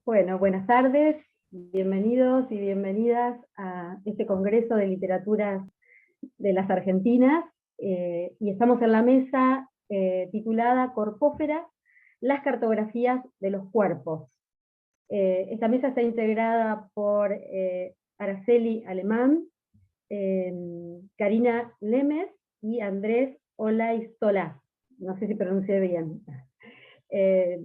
Bueno, buenas tardes, bienvenidos y bienvenidas a este Congreso de Literaturas de las Argentinas, y estamos en la mesa titulada Corpófera, las cartografías de los cuerpos. Esta mesa está integrada por Araceli Alemán, Karina Lemes y Andrés Olaizola. No sé si pronuncié bien. Eh,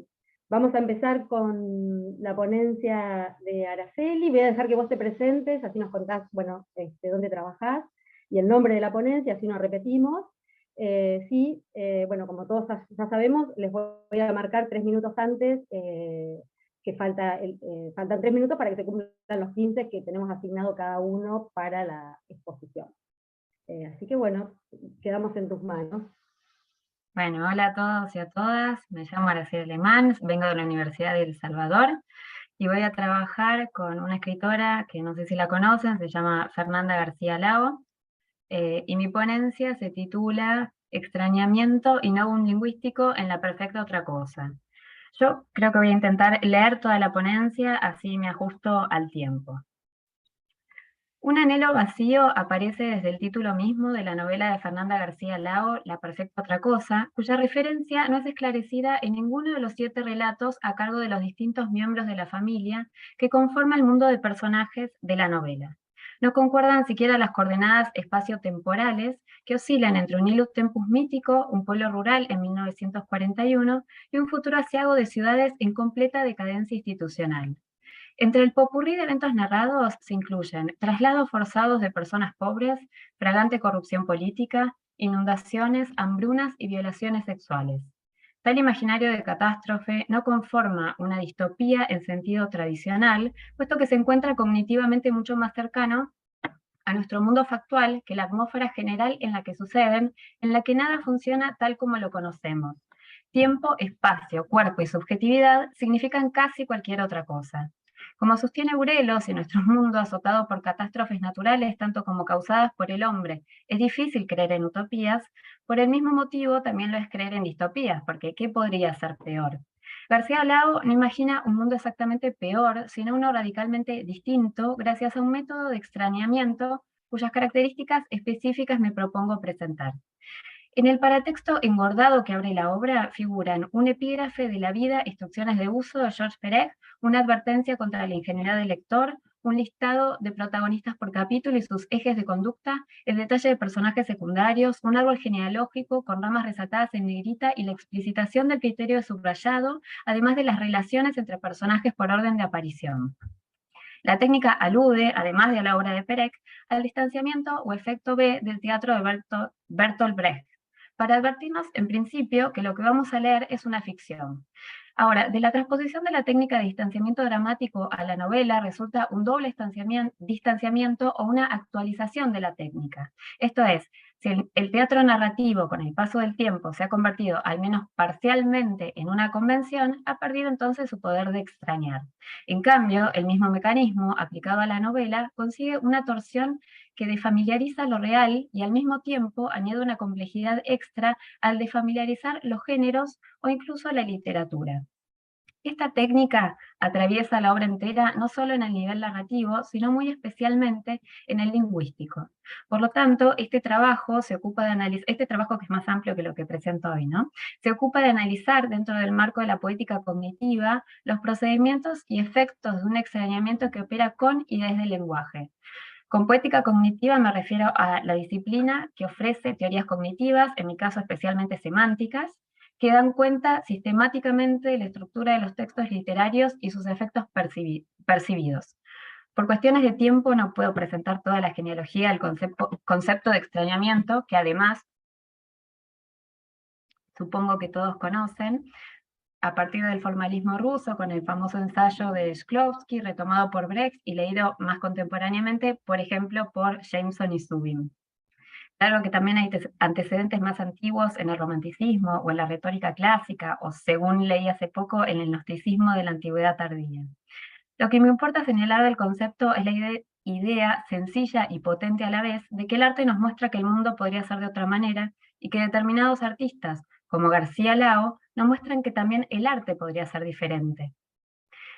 Vamos a empezar con la ponencia de Araceli. Voy a dejar que vos te presentes, así nos contás, bueno, dónde trabajás y el nombre de la ponencia, así nos repetimos. Sí, bueno, como todos ya sabemos, les voy a marcar 3 minutos antes, que faltan 3 minutos para que se cumplan los 15 que tenemos asignado cada uno para la exposición. Así que bueno, quedamos en tus manos. Bueno, hola a todos y a todas. Me llamo Araceli Alemán, vengo de la Universidad de El Salvador y voy a trabajar con una escritora que no sé si la conocen, se llama Fernanda García Lago, y mi ponencia se titula Extrañamiento y no un lingüístico en la perfecta otra cosa. Yo creo que voy a intentar leer toda la ponencia, así me ajusto al tiempo. Un anhelo vacío aparece desde el título mismo de la novela de Fernanda García Lago, La perfecta otra cosa, cuya referencia no es esclarecida en ninguno de los 7 relatos a cargo de los distintos miembros de la familia que conforma el mundo de personajes de la novela. No concuerdan siquiera las coordenadas espaciotemporales que oscilan entre un ilus tempus mítico, un pueblo rural en 1941, y un futuro asiago de ciudades en completa decadencia institucional. Entre el popurrí de eventos narrados se incluyen traslados forzados de personas pobres, fragante corrupción política, inundaciones, hambrunas y violaciones sexuales. Tal imaginario de catástrofe no conforma una distopía en sentido tradicional, puesto que se encuentra cognitivamente mucho más cercano a nuestro mundo factual que la atmósfera general en la que suceden, en la que nada funciona tal como lo conocemos. Tiempo, espacio, cuerpo y subjetividad significan casi cualquier otra cosa. Como sostiene Burelos, en nuestro mundo azotado por catástrofes naturales tanto como causadas por el hombre, es difícil creer en utopías, por el mismo motivo también lo es creer en distopías, porque ¿qué podría ser peor? García Lago no imagina un mundo exactamente peor, sino uno radicalmente distinto, gracias a un método de extrañamiento cuyas características específicas me propongo presentar. En el paratexto engordado que abre la obra figuran un epígrafe de la vida, instrucciones de uso de Georges Perec, una advertencia contra la ingenuidad del lector, un listado de protagonistas por capítulo y sus ejes de conducta, el detalle de personajes secundarios, un árbol genealógico con ramas resaltadas en negrita y la explicitación del criterio de subrayado, además de las relaciones entre personajes por orden de aparición. La técnica alude, además de a la obra de Perec, al distanciamiento o efecto B del teatro de Bertolt Brecht, para advertirnos en principio que lo que vamos a leer es una ficción. Ahora, de la transposición de la técnica de distanciamiento dramático a la novela resulta un doble distanciamiento o una actualización de la técnica. Esto es, si el teatro narrativo con el paso del tiempo se ha convertido al menos parcialmente en una convención, ha perdido entonces su poder de extrañar. En cambio, el mismo mecanismo aplicado a la novela consigue una torsión que defamiliariza lo real y al mismo tiempo añade una complejidad extra al desfamiliarizar los géneros o incluso la literatura. Esta técnica atraviesa la obra entera no solo en el nivel narrativo, sino muy especialmente en el lingüístico. Por lo tanto, este trabajo se ocupa de analizar, este trabajo que es más amplio que lo que presento hoy, ¿no? Se ocupa de analizar dentro del marco de la poética cognitiva los procedimientos y efectos de un extrañamiento que opera con y desde el lenguaje. Con poética cognitiva me refiero a la disciplina que ofrece teorías cognitivas, en mi caso especialmente semánticas, que dan cuenta sistemáticamente de la estructura de los textos literarios y sus efectos percibidos. Por cuestiones de tiempo no puedo presentar toda la genealogía del concepto de extrañamiento, que además supongo que todos conocen, a partir del formalismo ruso, con el famoso ensayo de Shklovsky, retomado por Brecht y leído más contemporáneamente, por ejemplo, por Jameson y Zubin. Claro que también hay antecedentes más antiguos en el romanticismo o en la retórica clásica, o según leí hace poco, en el gnosticismo de la antigüedad tardía. Lo que me importa señalar del concepto es la idea sencilla y potente a la vez de que el arte nos muestra que el mundo podría ser de otra manera y que determinados artistas, como García Lao, nos muestran que también el arte podría ser diferente.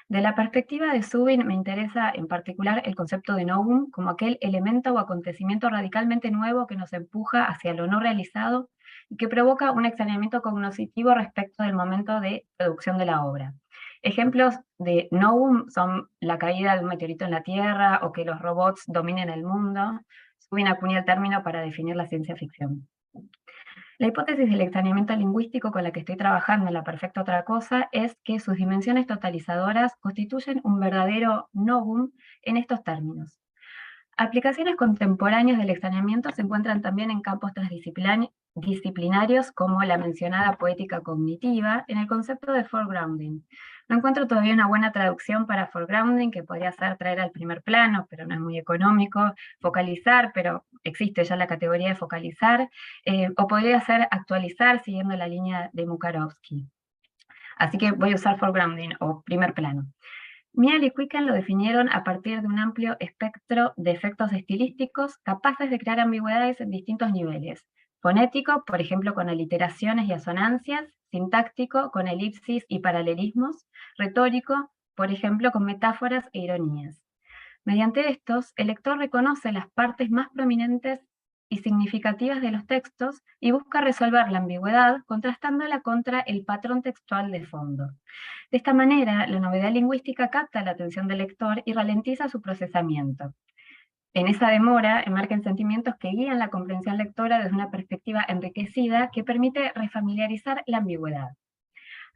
De la perspectiva de Zubin me interesa en particular el concepto de novum como aquel elemento o acontecimiento radicalmente nuevo que nos empuja hacia lo no realizado y que provoca un extrañamiento cognoscitivo respecto del momento de producción de la obra. Ejemplos de novum son la caída de un meteorito en la Tierra o que los robots dominen el mundo. Zubin acuña el término para definir la ciencia ficción. La hipótesis del extrañamiento lingüístico con la que estoy trabajando en La perfecta otra cosa es que sus dimensiones totalizadoras constituyen un verdadero novum en estos términos. Aplicaciones contemporáneas del extrañamiento se encuentran también en campos transdisciplinarios como la mencionada poética cognitiva en el concepto de foregrounding. No encuentro todavía una buena traducción para foregrounding, que podría ser traer al primer plano, pero no es muy económico, focalizar, pero existe ya la categoría de focalizar, o podría ser actualizar siguiendo la línea de Mukarovsky. Así que voy a usar foregrounding o primer plano. Miel y Quicken lo definieron a partir de un amplio espectro de efectos estilísticos capaces de crear ambigüedades en distintos niveles. Fonético, por ejemplo, con aliteraciones y asonancias; sintáctico, con elipsis y paralelismos; retórico, por ejemplo, con metáforas e ironías. Mediante estos, el lector reconoce las partes más prominentes y significativas de los textos y busca resolver la ambigüedad contrastándola contra el patrón textual de fondo. De esta manera, la novedad lingüística capta la atención del lector y ralentiza su procesamiento. En esa demora emergen sentimientos que guían la comprensión lectora desde una perspectiva enriquecida que permite refamiliarizar la ambigüedad.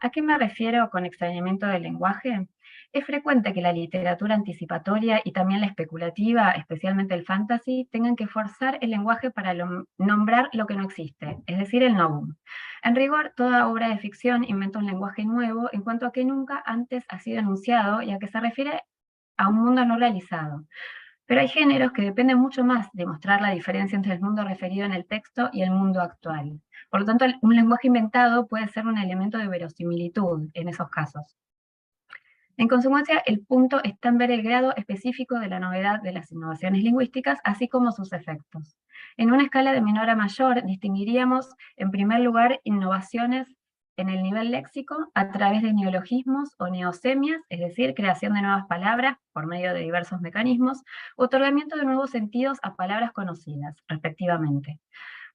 ¿A qué me refiero con extrañamiento del lenguaje? Es frecuente que la literatura anticipatoria y también la especulativa, especialmente el fantasy, tengan que forzar el lenguaje para nombrar lo que no existe, es decir, el novum. En rigor, toda obra de ficción inventa un lenguaje nuevo en cuanto a que nunca antes ha sido enunciado y a que se refiere a un mundo no realizado. Pero hay géneros que dependen mucho más de mostrar la diferencia entre el mundo referido en el texto y el mundo actual. Por lo tanto, un lenguaje inventado puede ser un elemento de verosimilitud en esos casos. En consecuencia, el punto está en ver el grado específico de la novedad de las innovaciones lingüísticas, así como sus efectos. En una escala de menor a mayor, distinguiríamos, en primer lugar, innovaciones en el nivel léxico a través de neologismos o neosemias, es decir, creación de nuevas palabras por medio de diversos mecanismos, otorgamiento de nuevos sentidos a palabras conocidas, respectivamente.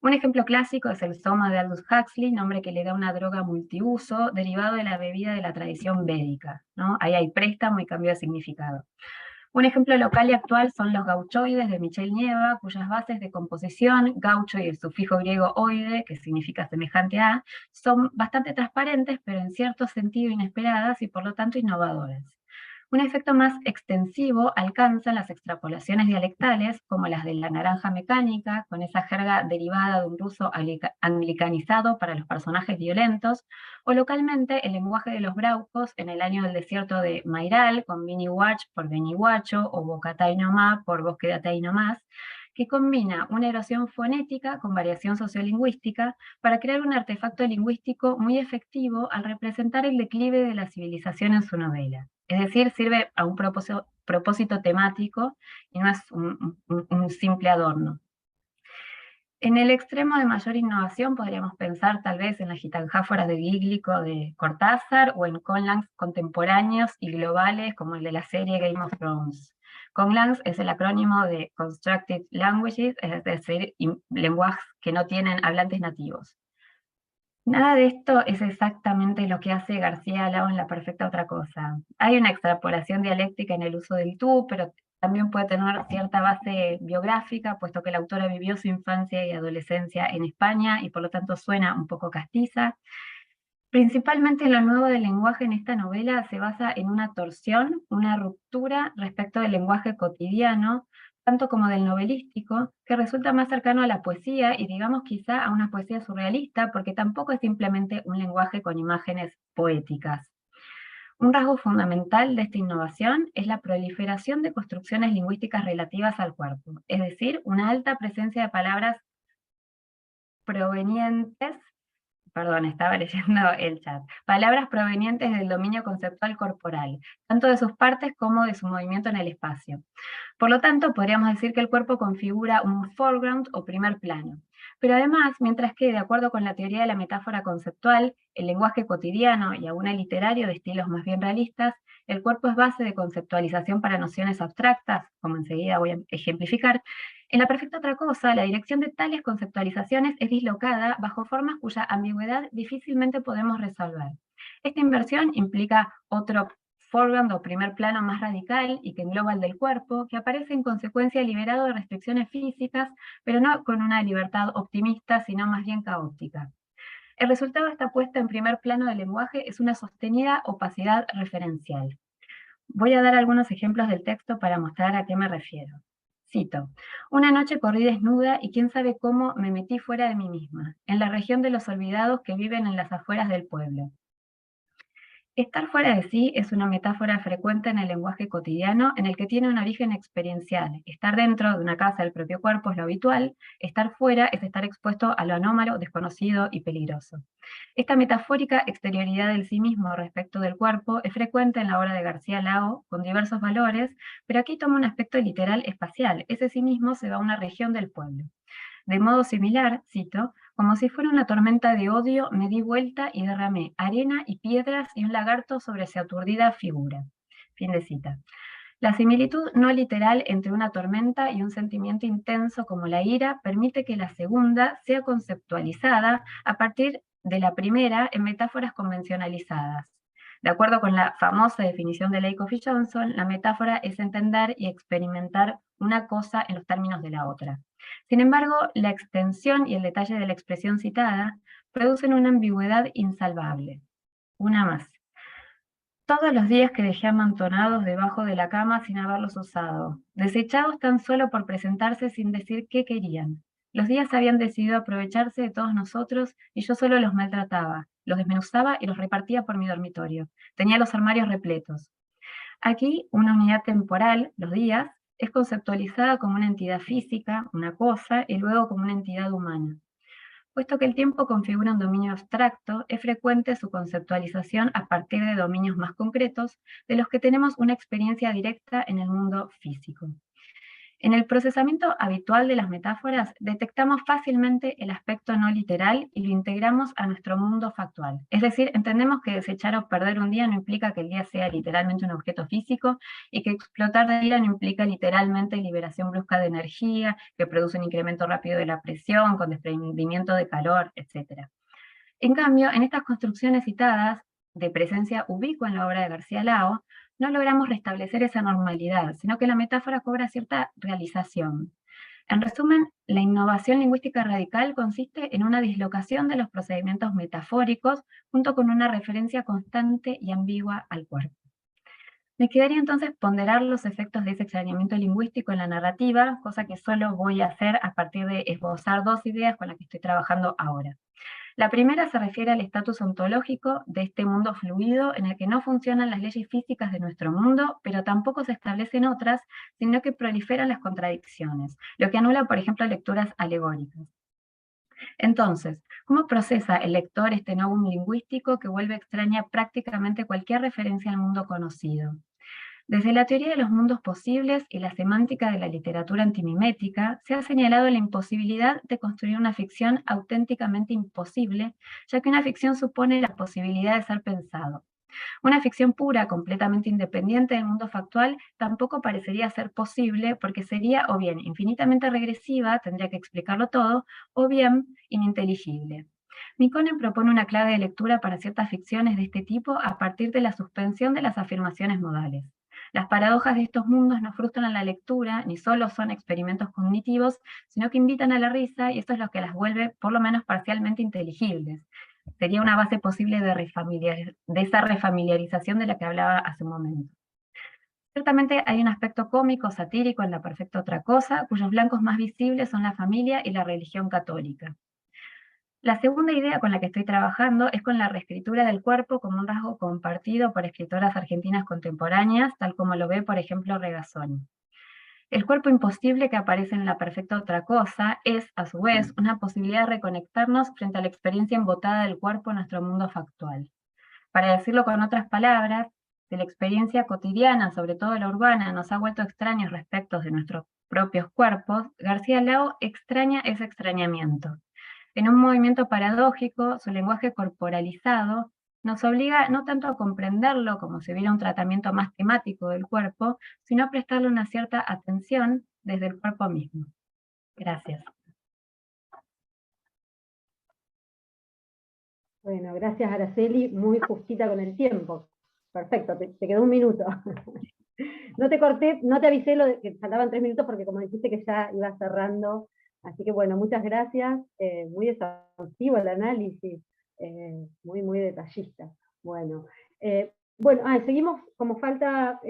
Un ejemplo clásico es el soma de Aldous Huxley, nombre que le da una droga multiuso derivado de la bebida de la tradición védica, ¿no? Ahí hay préstamo y cambio de significado. Un ejemplo local y actual son los gauchoides de Michel Nieva, cuyas bases de composición, gaucho y el sufijo griego oide, que significa semejante a, son bastante transparentes, pero en cierto sentido inesperadas y por lo tanto innovadoras. Un efecto más extensivo alcanzan las extrapolaciones dialectales, como las de la naranja mecánica, con esa jerga derivada de un ruso anglicanizado para los personajes violentos, o localmente el lenguaje de los braucos en El año del desierto de Mairal, con Bini Watch por Benihuacho, o Bocatay Nomá por Bosque de Atay Nomás, que combina una erosión fonética con variación sociolingüística para crear un artefacto lingüístico muy efectivo al representar el declive de la civilización en su novela. Es decir, sirve a un propósito temático y no es un simple adorno. En el extremo de mayor innovación podríamos pensar tal vez en las gitanjáforas de Gíglico de Cortázar o en conlangs contemporáneos y globales como el de la serie Game of Thrones. Conlangs es el acrónimo de Constructed Languages, es decir, lenguajes que no tienen hablantes nativos. Nada de esto es exactamente lo que hace García Lao en La perfecta otra cosa. Hay una extrapolación dialéctica en el uso del tú, pero también puede tener cierta base biográfica, puesto que la autora vivió su infancia y adolescencia en España y por lo tanto suena un poco castiza. Principalmente lo nuevo del lenguaje en esta novela se basa en una torsión, una ruptura respecto del lenguaje cotidiano, tanto como del novelístico, que resulta más cercano a la poesía y digamos quizá a una poesía surrealista, porque tampoco es simplemente un lenguaje con imágenes poéticas. Un rasgo fundamental de esta innovación es la proliferación de construcciones lingüísticas relativas al cuerpo, es decir, una alta presencia de palabras provenientes. Perdón, estaba leyendo el chat. Palabras provenientes del dominio conceptual corporal, tanto de sus partes como de su movimiento en el espacio. Por lo tanto, podríamos decir que el cuerpo configura un foreground o primer plano. Pero además, mientras que, de acuerdo con la teoría de la metáfora conceptual, el lenguaje cotidiano y aún el literario de estilos más bien realistas, el cuerpo es base de conceptualización para nociones abstractas, como enseguida voy a ejemplificar. En la perfecta otra cosa, la dirección de tales conceptualizaciones es dislocada bajo formas cuya ambigüedad difícilmente podemos resolver. Esta inversión implica otro foreground o primer plano más radical y que engloba el del cuerpo, que aparece en consecuencia liberado de restricciones físicas, pero no con una libertad optimista, sino más bien caótica. El resultado de esta puesta en primer plano del lenguaje es una sostenida opacidad referencial. Voy a dar algunos ejemplos del texto para mostrar a qué me refiero. Cito: una noche corrí desnuda y quién sabe cómo me metí fuera de mí misma, en la región de los olvidados que viven en las afueras del pueblo. Estar fuera de sí es una metáfora frecuente en el lenguaje cotidiano en el que tiene un origen experiencial. Estar dentro de una casa del propio cuerpo es lo habitual, estar fuera es estar expuesto a lo anómalo, desconocido y peligroso. Esta metafórica exterioridad del sí mismo respecto del cuerpo es frecuente en la obra de García Lao, con diversos valores, pero aquí toma un aspecto literal espacial. Ese sí mismo se va a una región del pueblo. De modo similar, cito, como si fuera una tormenta de odio, me di vuelta y derramé arena y piedras y un lagarto sobre esa aturdida figura. Fin de cita. La similitud no literal entre una tormenta y un sentimiento intenso como la ira permite que la segunda sea conceptualizada a partir de la primera en metáforas convencionalizadas. De acuerdo con la famosa definición de Lakoff y Johnson, la metáfora es entender y experimentar una cosa en los términos de la otra. Sin embargo, la extensión y el detalle de la expresión citada producen una ambigüedad insalvable. Una más. Todos los días que dejé amontonados debajo de la cama sin haberlos usado, desechados tan solo por presentarse sin decir qué querían. Los días habían decidido aprovecharse de todos nosotros y yo solo los maltrataba, los desmenuzaba y los repartía por mi dormitorio. Tenía los armarios repletos. Aquí, una unidad temporal, los días, es conceptualizada como una entidad física, una cosa, y luego como una entidad humana. Puesto que el tiempo configura un dominio abstracto, es frecuente su conceptualización a partir de dominios más concretos, de los que tenemos una experiencia directa en el mundo físico. En el procesamiento habitual de las metáforas, detectamos fácilmente el aspecto no literal y lo integramos a nuestro mundo factual. Es decir, entendemos que desechar o perder un día no implica que el día sea literalmente un objeto físico y que explotar de ira no implica literalmente liberación brusca de energía, que produce un incremento rápido de la presión, con desprendimiento de calor, etc. En cambio, en estas construcciones citadas, de presencia ubicua en la obra de García Lao, no logramos restablecer esa normalidad, sino que la metáfora cobra cierta realización. En resumen, la innovación lingüística radical consiste en una dislocación de los procedimientos metafóricos junto con una referencia constante y ambigua al cuerpo. Me quedaría entonces ponderar los efectos de ese extrañamiento lingüístico en la narrativa, cosa que solo voy a hacer a partir de esbozar dos ideas con las que estoy trabajando ahora. La primera se refiere al estatus ontológico de este mundo fluido en el que no funcionan las leyes físicas de nuestro mundo, pero tampoco se establecen otras, sino que proliferan las contradicciones, lo que anula, por ejemplo, lecturas alegóricas. Entonces, ¿cómo procesa el lector este novum lingüístico que vuelve extraña prácticamente cualquier referencia al mundo conocido? Desde la teoría de los mundos posibles y la semántica de la literatura antimimética, se ha señalado la imposibilidad de construir una ficción auténticamente imposible, ya que una ficción supone la posibilidad de ser pensado. Una ficción pura, completamente independiente del mundo factual, tampoco parecería ser posible porque sería o bien infinitamente regresiva, tendría que explicarlo todo, o bien ininteligible. Mikonen propone una clave de lectura para ciertas ficciones de este tipo a partir de la suspensión de las afirmaciones modales. Las paradojas de estos mundos no frustran la lectura, ni solo son experimentos cognitivos, sino que invitan a la risa y esto es lo que las vuelve por lo menos parcialmente inteligibles. Sería una base posible de esa refamiliarización de la que hablaba hace un momento. Ciertamente hay un aspecto cómico, satírico en La perfecta otra cosa, cuyos blancos más visibles son la familia y la religión católica. La segunda idea con la que estoy trabajando es con la reescritura del cuerpo como un rasgo compartido por escritoras argentinas contemporáneas, tal como lo ve, por ejemplo, Regazzoni. El cuerpo imposible que aparece en La perfecta otra cosa es, a su vez, una posibilidad de reconectarnos frente a la experiencia embotada del cuerpo en nuestro mundo factual. Para decirlo con otras palabras, si la experiencia cotidiana, sobre todo la urbana, nos ha vuelto extraños respecto de nuestros propios cuerpos, García Lao extraña ese extrañamiento. En un movimiento paradójico, su lenguaje corporalizado nos obliga no tanto a comprenderlo como si hubiera un tratamiento más temático del cuerpo, sino a prestarle una cierta atención desde el cuerpo mismo. Gracias. Bueno, gracias Araceli, muy justita con el tiempo. Perfecto, te quedó un minuto. No te corté, no te avisé lo de que faltaban 3 minutos porque como dijiste que ya iba cerrando. Así que bueno, muchas gracias. Muy exhaustivo el análisis, muy detallista. Bueno, seguimos, como falta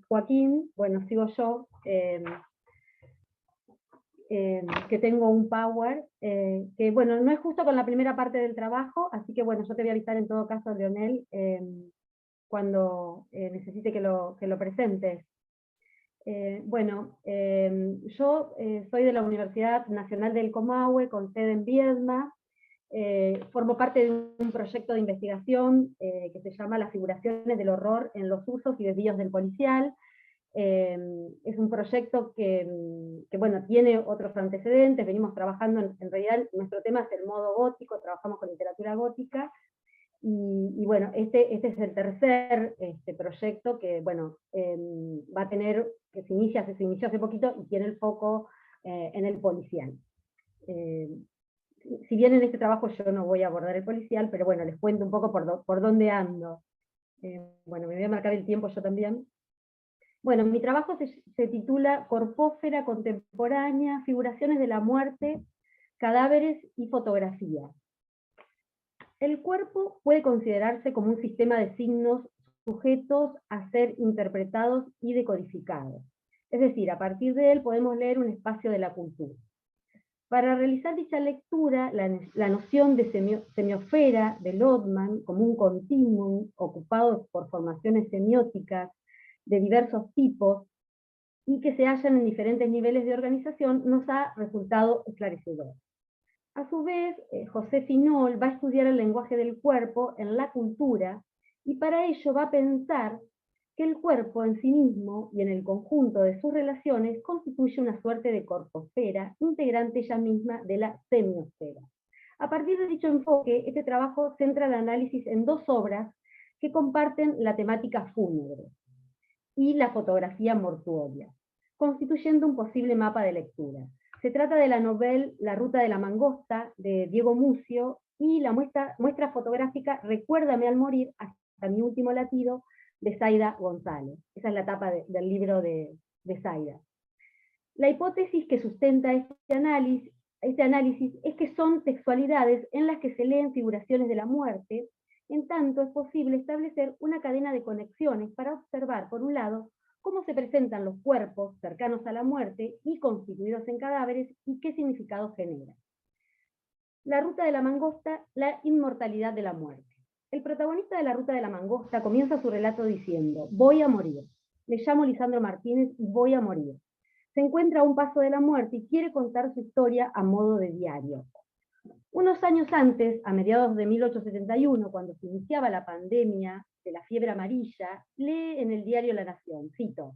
Joaquín, bueno, sigo yo, que tengo un Power, que bueno, no es justo con la primera parte del trabajo, así que bueno, yo te voy a avisar en todo caso, Leonel, cuando necesite que lo presentes. Yo soy de la Universidad Nacional del Comahue, con sede en Viedma. Formo parte de un proyecto de investigación que se llama Las figuraciones del horror en los usos y desvíos del policial. Es un proyecto que, bueno, tiene otros antecedentes, venimos trabajando, en realidad nuestro tema es el modo gótico, trabajamos con literatura gótica, y bueno, este es el tercer proyecto que, bueno, va a tener, que se inició hace poquito y tiene el foco en el policial. Si bien en este trabajo yo no voy a abordar el policial, pero bueno, les cuento un poco por dónde ando. Bueno, me voy a marcar el tiempo yo también. Bueno, mi trabajo se titula Corpósfera contemporánea, figuraciones de la muerte, cadáveres y fotografía. El cuerpo puede considerarse como un sistema de signos sujetos a ser interpretados y decodificados. Es decir, a partir de él podemos leer un espacio de la cultura. Para realizar dicha lectura, la noción de semiosfera de Lotman, como un continuum ocupado por formaciones semióticas de diversos tipos y que se hallan en diferentes niveles de organización, nos ha resultado esclarecedor. A su vez, José Finol va a estudiar el lenguaje del cuerpo en la cultura, y para ello va a pensar que el cuerpo en sí mismo y en el conjunto de sus relaciones constituye una suerte de corposfera, integrante ella misma de la semiosfera. A partir de dicho enfoque, este trabajo centra el análisis en dos obras que comparten la temática fúnebre y la fotografía mortuoria, constituyendo un posible mapa de lectura. Se trata de la novela La ruta de la mangosta, de Diego Mucio, y la muestra fotográfica Recuérdame al morir, hasta mi último latido, de Zaida González. Esa es la tapa del libro de Zaida. La hipótesis que sustenta este análisis es que son textualidades en las que se leen figuraciones de la muerte. En tanto, es posible establecer una cadena de conexiones para observar, por un lado, cómo se presentan los cuerpos cercanos a la muerte y constituidos en cadáveres y qué significado genera. La ruta de la mangosta, la inmortalidad de la muerte. El protagonista de la ruta de la mangosta comienza su relato diciendo: voy a morir. Me llamo Lisandro Martínez y voy a morir. Se encuentra a un paso de la muerte y quiere contar su historia a modo de diario. Unos años antes, a mediados de 1871, cuando se iniciaba la pandemia de la fiebre amarilla, lee en el diario La Nación, cito: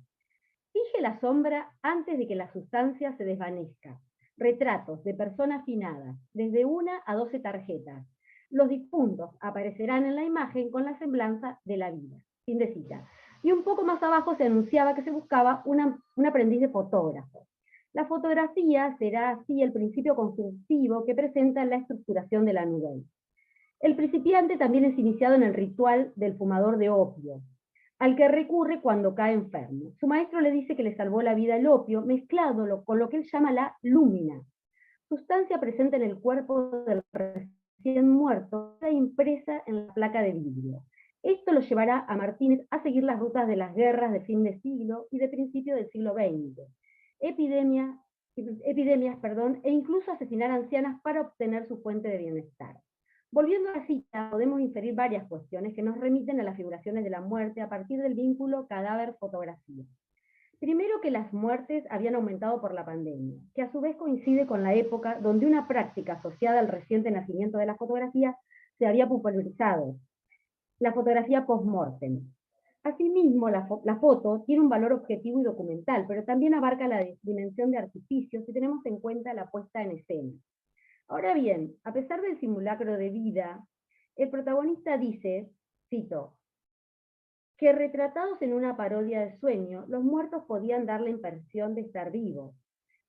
fije la sombra antes de que la sustancia se desvanezca. Retratos de personas finadas, desde 1 a 12 tarjetas. Los difuntos aparecerán en la imagen con la semblanza de la vida. Fin de cita. Y un poco más abajo se anunciaba que se buscaba un aprendiz de fotógrafo. La fotografía será así el principio constructivo que presenta la estructuración de la novela. El principiante también es iniciado en el ritual del fumador de opio, al que recurre cuando cae enfermo. Su maestro le dice que le salvó la vida el opio, mezclado con lo que él llama la lúmina, sustancia presente en el cuerpo del recién muerto, impresa en la placa de vidrio. Esto lo llevará a Martínez a seguir las rutas de las guerras de fin de siglo y de principio del siglo XX, epidemias, e incluso asesinar ancianas para obtener su fuente de bienestar. Volviendo a la cita, podemos inferir varias cuestiones que nos remiten a las figuraciones de la muerte a partir del vínculo cadáver-fotografía. Primero, que las muertes habían aumentado por la pandemia, que a su vez coincide con la época donde una práctica asociada al reciente nacimiento de la fotografía se había popularizado, la fotografía post-mortem. Asimismo, la foto tiene un valor objetivo y documental, pero también abarca la dimensión de artificio si tenemos en cuenta la puesta en escena. Ahora bien, a pesar del simulacro de vida, el protagonista dice, cito, que retratados en una parodia de sueño, los muertos podían dar la impresión de estar vivos,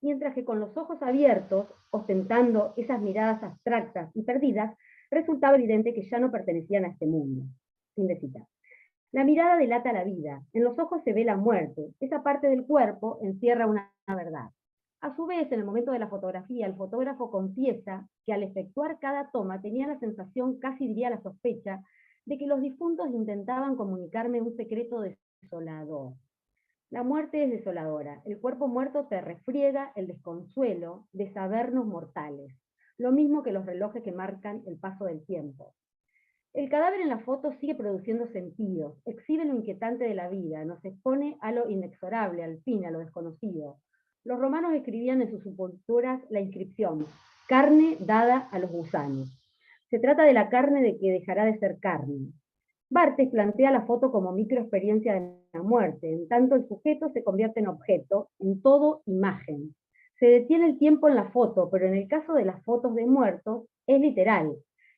mientras que con los ojos abiertos, ostentando esas miradas abstractas y perdidas, resultaba evidente que ya no pertenecían a este mundo. Fin de cita. La mirada delata la vida, en los ojos se ve la muerte, esa parte del cuerpo encierra una verdad. A su vez, en el momento de la fotografía, el fotógrafo confiesa que al efectuar cada toma tenía la sensación, casi diría la sospecha, de que los difuntos intentaban comunicarme un secreto desolador. La muerte es desoladora, el cuerpo muerto te refriega el desconsuelo de sabernos mortales, lo mismo que los relojes que marcan el paso del tiempo. El cadáver en la foto sigue produciendo sentidos, exhibe lo inquietante de la vida, nos expone a lo inexorable, al fin, a lo desconocido. Los romanos escribían en sus sepulturas la inscripción, carne dada a los gusanos. Se trata de la carne de que dejará de ser carne. Barthes plantea la foto como microexperiencia de la muerte, en tanto el sujeto se convierte en objeto, en todo imagen. Se detiene el tiempo en la foto, pero en el caso de las fotos de muertos es literal.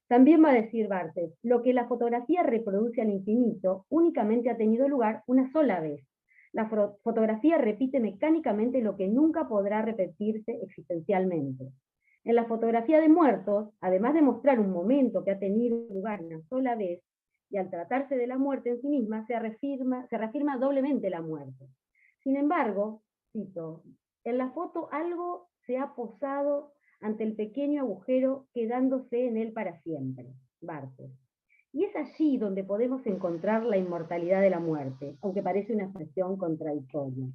También va a decir Barthes, lo que la fotografía reproduce al infinito únicamente ha tenido lugar una sola vez. La fotografía repite mecánicamente lo que nunca podrá repetirse existencialmente. En la fotografía de muertos, además de mostrar un momento que ha tenido lugar una sola vez, y al tratarse de la muerte en sí misma, se reafirma doblemente la muerte. Sin embargo, cito, en la foto algo se ha posado ante el pequeño agujero quedándose en él para siempre. Barthes. Y es allí donde podemos encontrar la inmortalidad de la muerte, aunque parece una expresión contradictoria.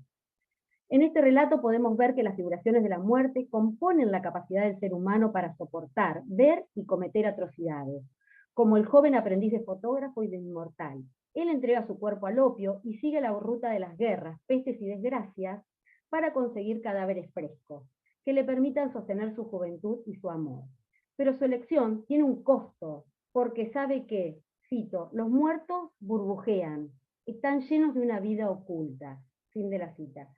En este relato podemos ver que las figuraciones de la muerte componen la capacidad del ser humano para soportar, ver y cometer atrocidades, como el joven aprendiz de fotógrafo y de inmortal. Él entrega su cuerpo al opio y sigue la ruta de las guerras, pestes y desgracias para conseguir cadáveres frescos, que le permitan sostener su juventud y su amor. Pero su elección tiene un costo, porque sabe que, cito, los muertos burbujean, están llenos de una vida oculta. Fin de la cita.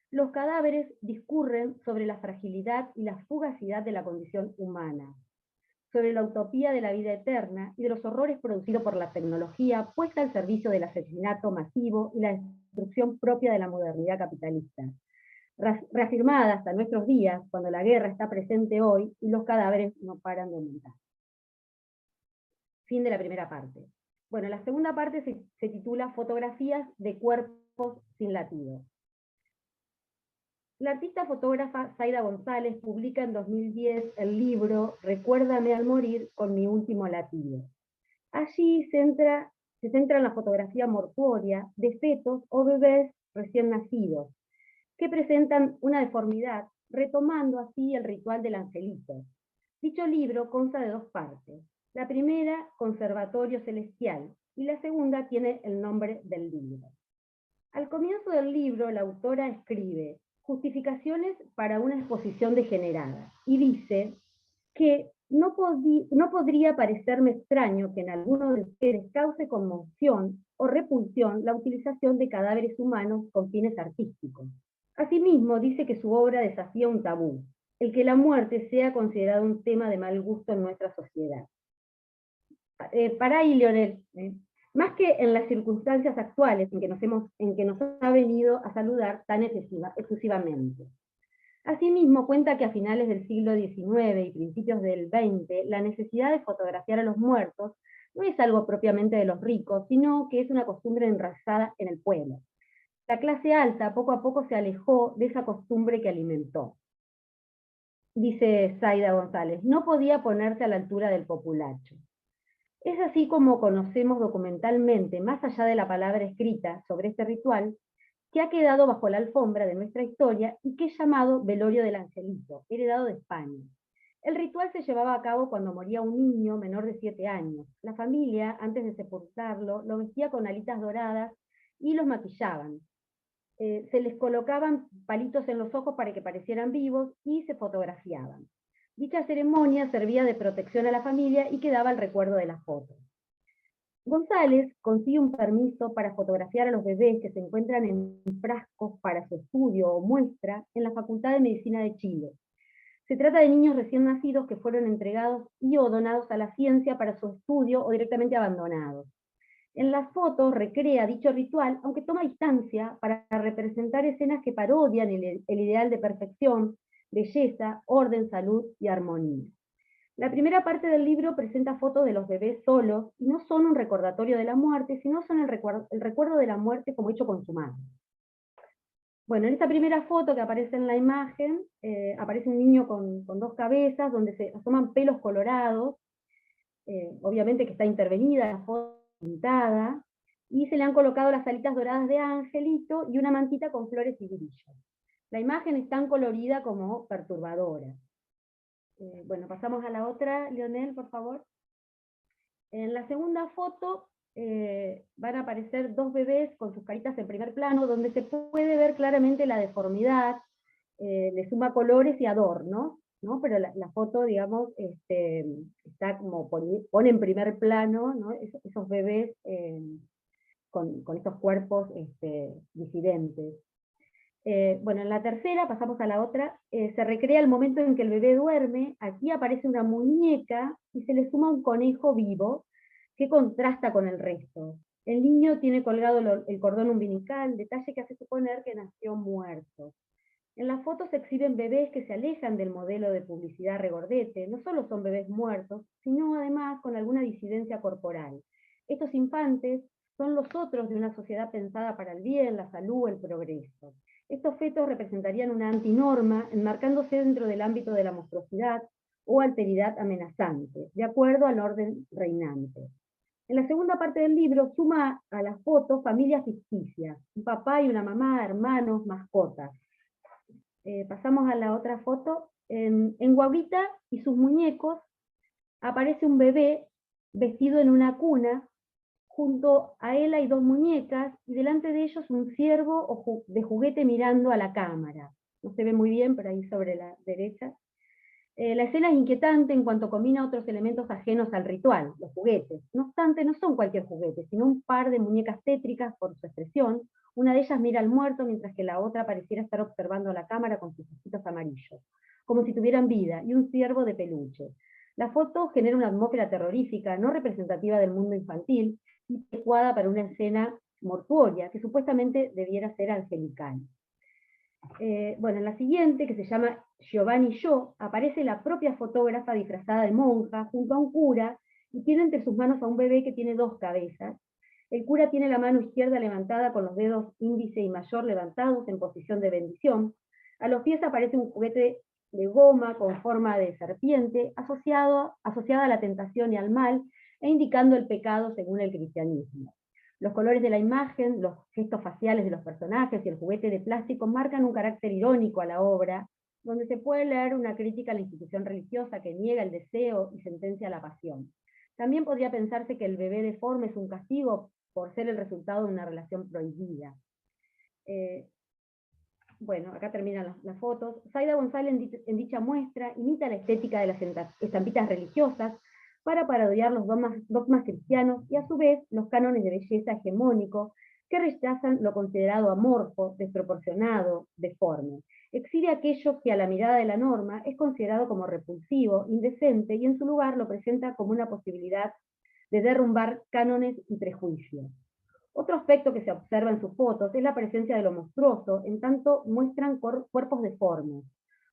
Los cadáveres discurren sobre la fragilidad y la fugacidad de la condición humana, sobre la utopía de la vida eterna y de los horrores producidos por la tecnología puesta al servicio del asesinato masivo y la destrucción propia de la modernidad capitalista, reafirmada hasta nuestros días cuando la guerra está presente hoy y los cadáveres no paran de aumentar. Fin de la primera parte. Bueno, la segunda parte se titula Fotografías de cuerpos sin latido. La artista fotógrafa Zaida González publica en 2010 el libro Recuérdame al morir con mi último latido. Allí se centra en la fotografía mortuoria de fetos o bebés recién nacidos, que presentan una deformidad, retomando así el ritual del angelito. Dicho libro consta de dos partes. La primera, Conservatorio Celestial, y la segunda tiene el nombre del libro. Al comienzo del libro, la autora escribe justificaciones para una exposición degenerada y dice que no podría parecerme extraño que en algunos de ustedes cause conmoción o repulsión la utilización de cadáveres humanos con fines artísticos. Asimismo, dice que su obra desafía un tabú, el que la muerte sea considerada un tema de mal gusto en nuestra sociedad. Para ahí, Leonel, más que en las circunstancias actuales en que nos ha venido a saludar tan exclusivamente. Asimismo, cuenta que a finales del siglo XIX y principios del XX, la necesidad de fotografiar a los muertos no es algo propiamente de los ricos, sino que es una costumbre enraizada en el pueblo. La clase alta poco a poco se alejó de esa costumbre que alimentó. Dice Zaida González, no podía ponerse a la altura del populacho. Es así como conocemos documentalmente, más allá de la palabra escrita, sobre este ritual, que ha quedado bajo la alfombra de nuestra historia y que es llamado velorio del angelito, heredado de España. El ritual se llevaba a cabo cuando moría un niño menor de 7 años. La familia, antes de sepultarlo, lo vestía con alitas doradas y los maquillaban. Se les colocaban palitos en los ojos para que parecieran vivos y se fotografiaban. Dicha ceremonia servía de protección a la familia y quedaba el recuerdo de las fotos. González consigue un permiso para fotografiar a los bebés que se encuentran en frascos para su estudio o muestra en la Facultad de Medicina de Chile. Se trata de niños recién nacidos que fueron entregados y o donados a la ciencia para su estudio o directamente abandonados. En las fotos recrea dicho ritual, aunque toma distancia para representar escenas que parodian el ideal de perfección, belleza, orden, salud y armonía. La primera parte del libro presenta fotos de los bebés solos y no son un recordatorio de la muerte, sino son el recuerdo de la muerte como hecho consumado. Bueno, en esta primera foto que aparece en la imagen, aparece un niño con dos cabezas, donde se asoman pelos colorados, obviamente que está intervenida la foto pintada, y se le han colocado las alitas doradas de angelito y una mantita con flores y brillos. La imagen es tan colorida como perturbadora. Bueno, pasamos a la otra, Leonel, por favor. En la segunda foto van a aparecer dos bebés con sus caritas en primer plano, donde se puede ver claramente la deformidad, le suma colores y adornos, ¿no? Pero la foto, digamos, está como pone en primer plano, ¿no? Esos bebés con estos cuerpos disidentes. Bueno, en la tercera, pasamos a la otra, se recrea el momento en que el bebé duerme, aquí aparece una muñeca y se le suma un conejo vivo que contrasta con el resto. El niño tiene colgado el cordón umbilical, detalle que hace suponer que nació muerto. En las fotos se exhiben bebés que se alejan del modelo de publicidad regordete, no solo son bebés muertos, sino además con alguna disidencia corporal. Estos infantes son los otros de una sociedad pensada para el bien, la salud, el progreso. Estos fetos representarían una antinorma, enmarcándose dentro del ámbito de la monstruosidad o alteridad amenazante, de acuerdo al orden reinante. En la segunda parte del libro suma a las fotos familias ficticias, un papá y una mamá, hermanos, mascotas. Pasamos a la otra foto. En Guaguita y sus muñecos aparece un bebé vestido en una cuna. Junto a él hay dos muñecas y delante de ellos un ciervo de juguete mirando a la cámara. No se ve muy bien, pero ahí sobre la derecha. La escena es inquietante en cuanto combina otros elementos ajenos al ritual, los juguetes. No obstante, no son cualquier juguete, sino un par de muñecas tétricas por su expresión. Una de ellas mira al muerto, mientras que la otra pareciera estar observando a la cámara con sus ojitos amarillos, como si tuvieran vida, y un ciervo de peluche. La foto genera una atmósfera terrorífica, no representativa del mundo infantil, y adecuada para una escena mortuoria, que supuestamente debiera ser angelical. Bueno, en la siguiente, que se llama Giovanni y yo, aparece la propia fotógrafa disfrazada de monja junto a un cura y tiene entre sus manos a un bebé que tiene dos cabezas. El cura tiene la mano izquierda levantada con los dedos índice y mayor levantados en posición de bendición. A los pies aparece un juguete de goma con forma de serpiente asociada a la tentación y al mal e indicando el pecado según el cristianismo. Los colores de la imagen, los gestos faciales de los personajes y el juguete de plástico marcan un carácter irónico a la obra, donde se puede leer una crítica a la institución religiosa que niega el deseo y sentencia la pasión. También podría pensarse que el bebé deforme es un castigo por ser el resultado de una relación prohibida. Bueno, acá terminan las fotos. Zaida González en dicha muestra imita la estética de las estampitas religiosas, para parodiar los dogmas cristianos y a su vez los cánones de belleza hegemónicos que rechazan lo considerado amorfo, desproporcionado, deforme. Exhibe aquello que a la mirada de la norma es considerado como repulsivo, indecente, y en su lugar lo presenta como una posibilidad de derrumbar cánones y prejuicios. Otro aspecto que se observa en sus fotos es la presencia de lo monstruoso, en tanto muestran cuerpos deformes.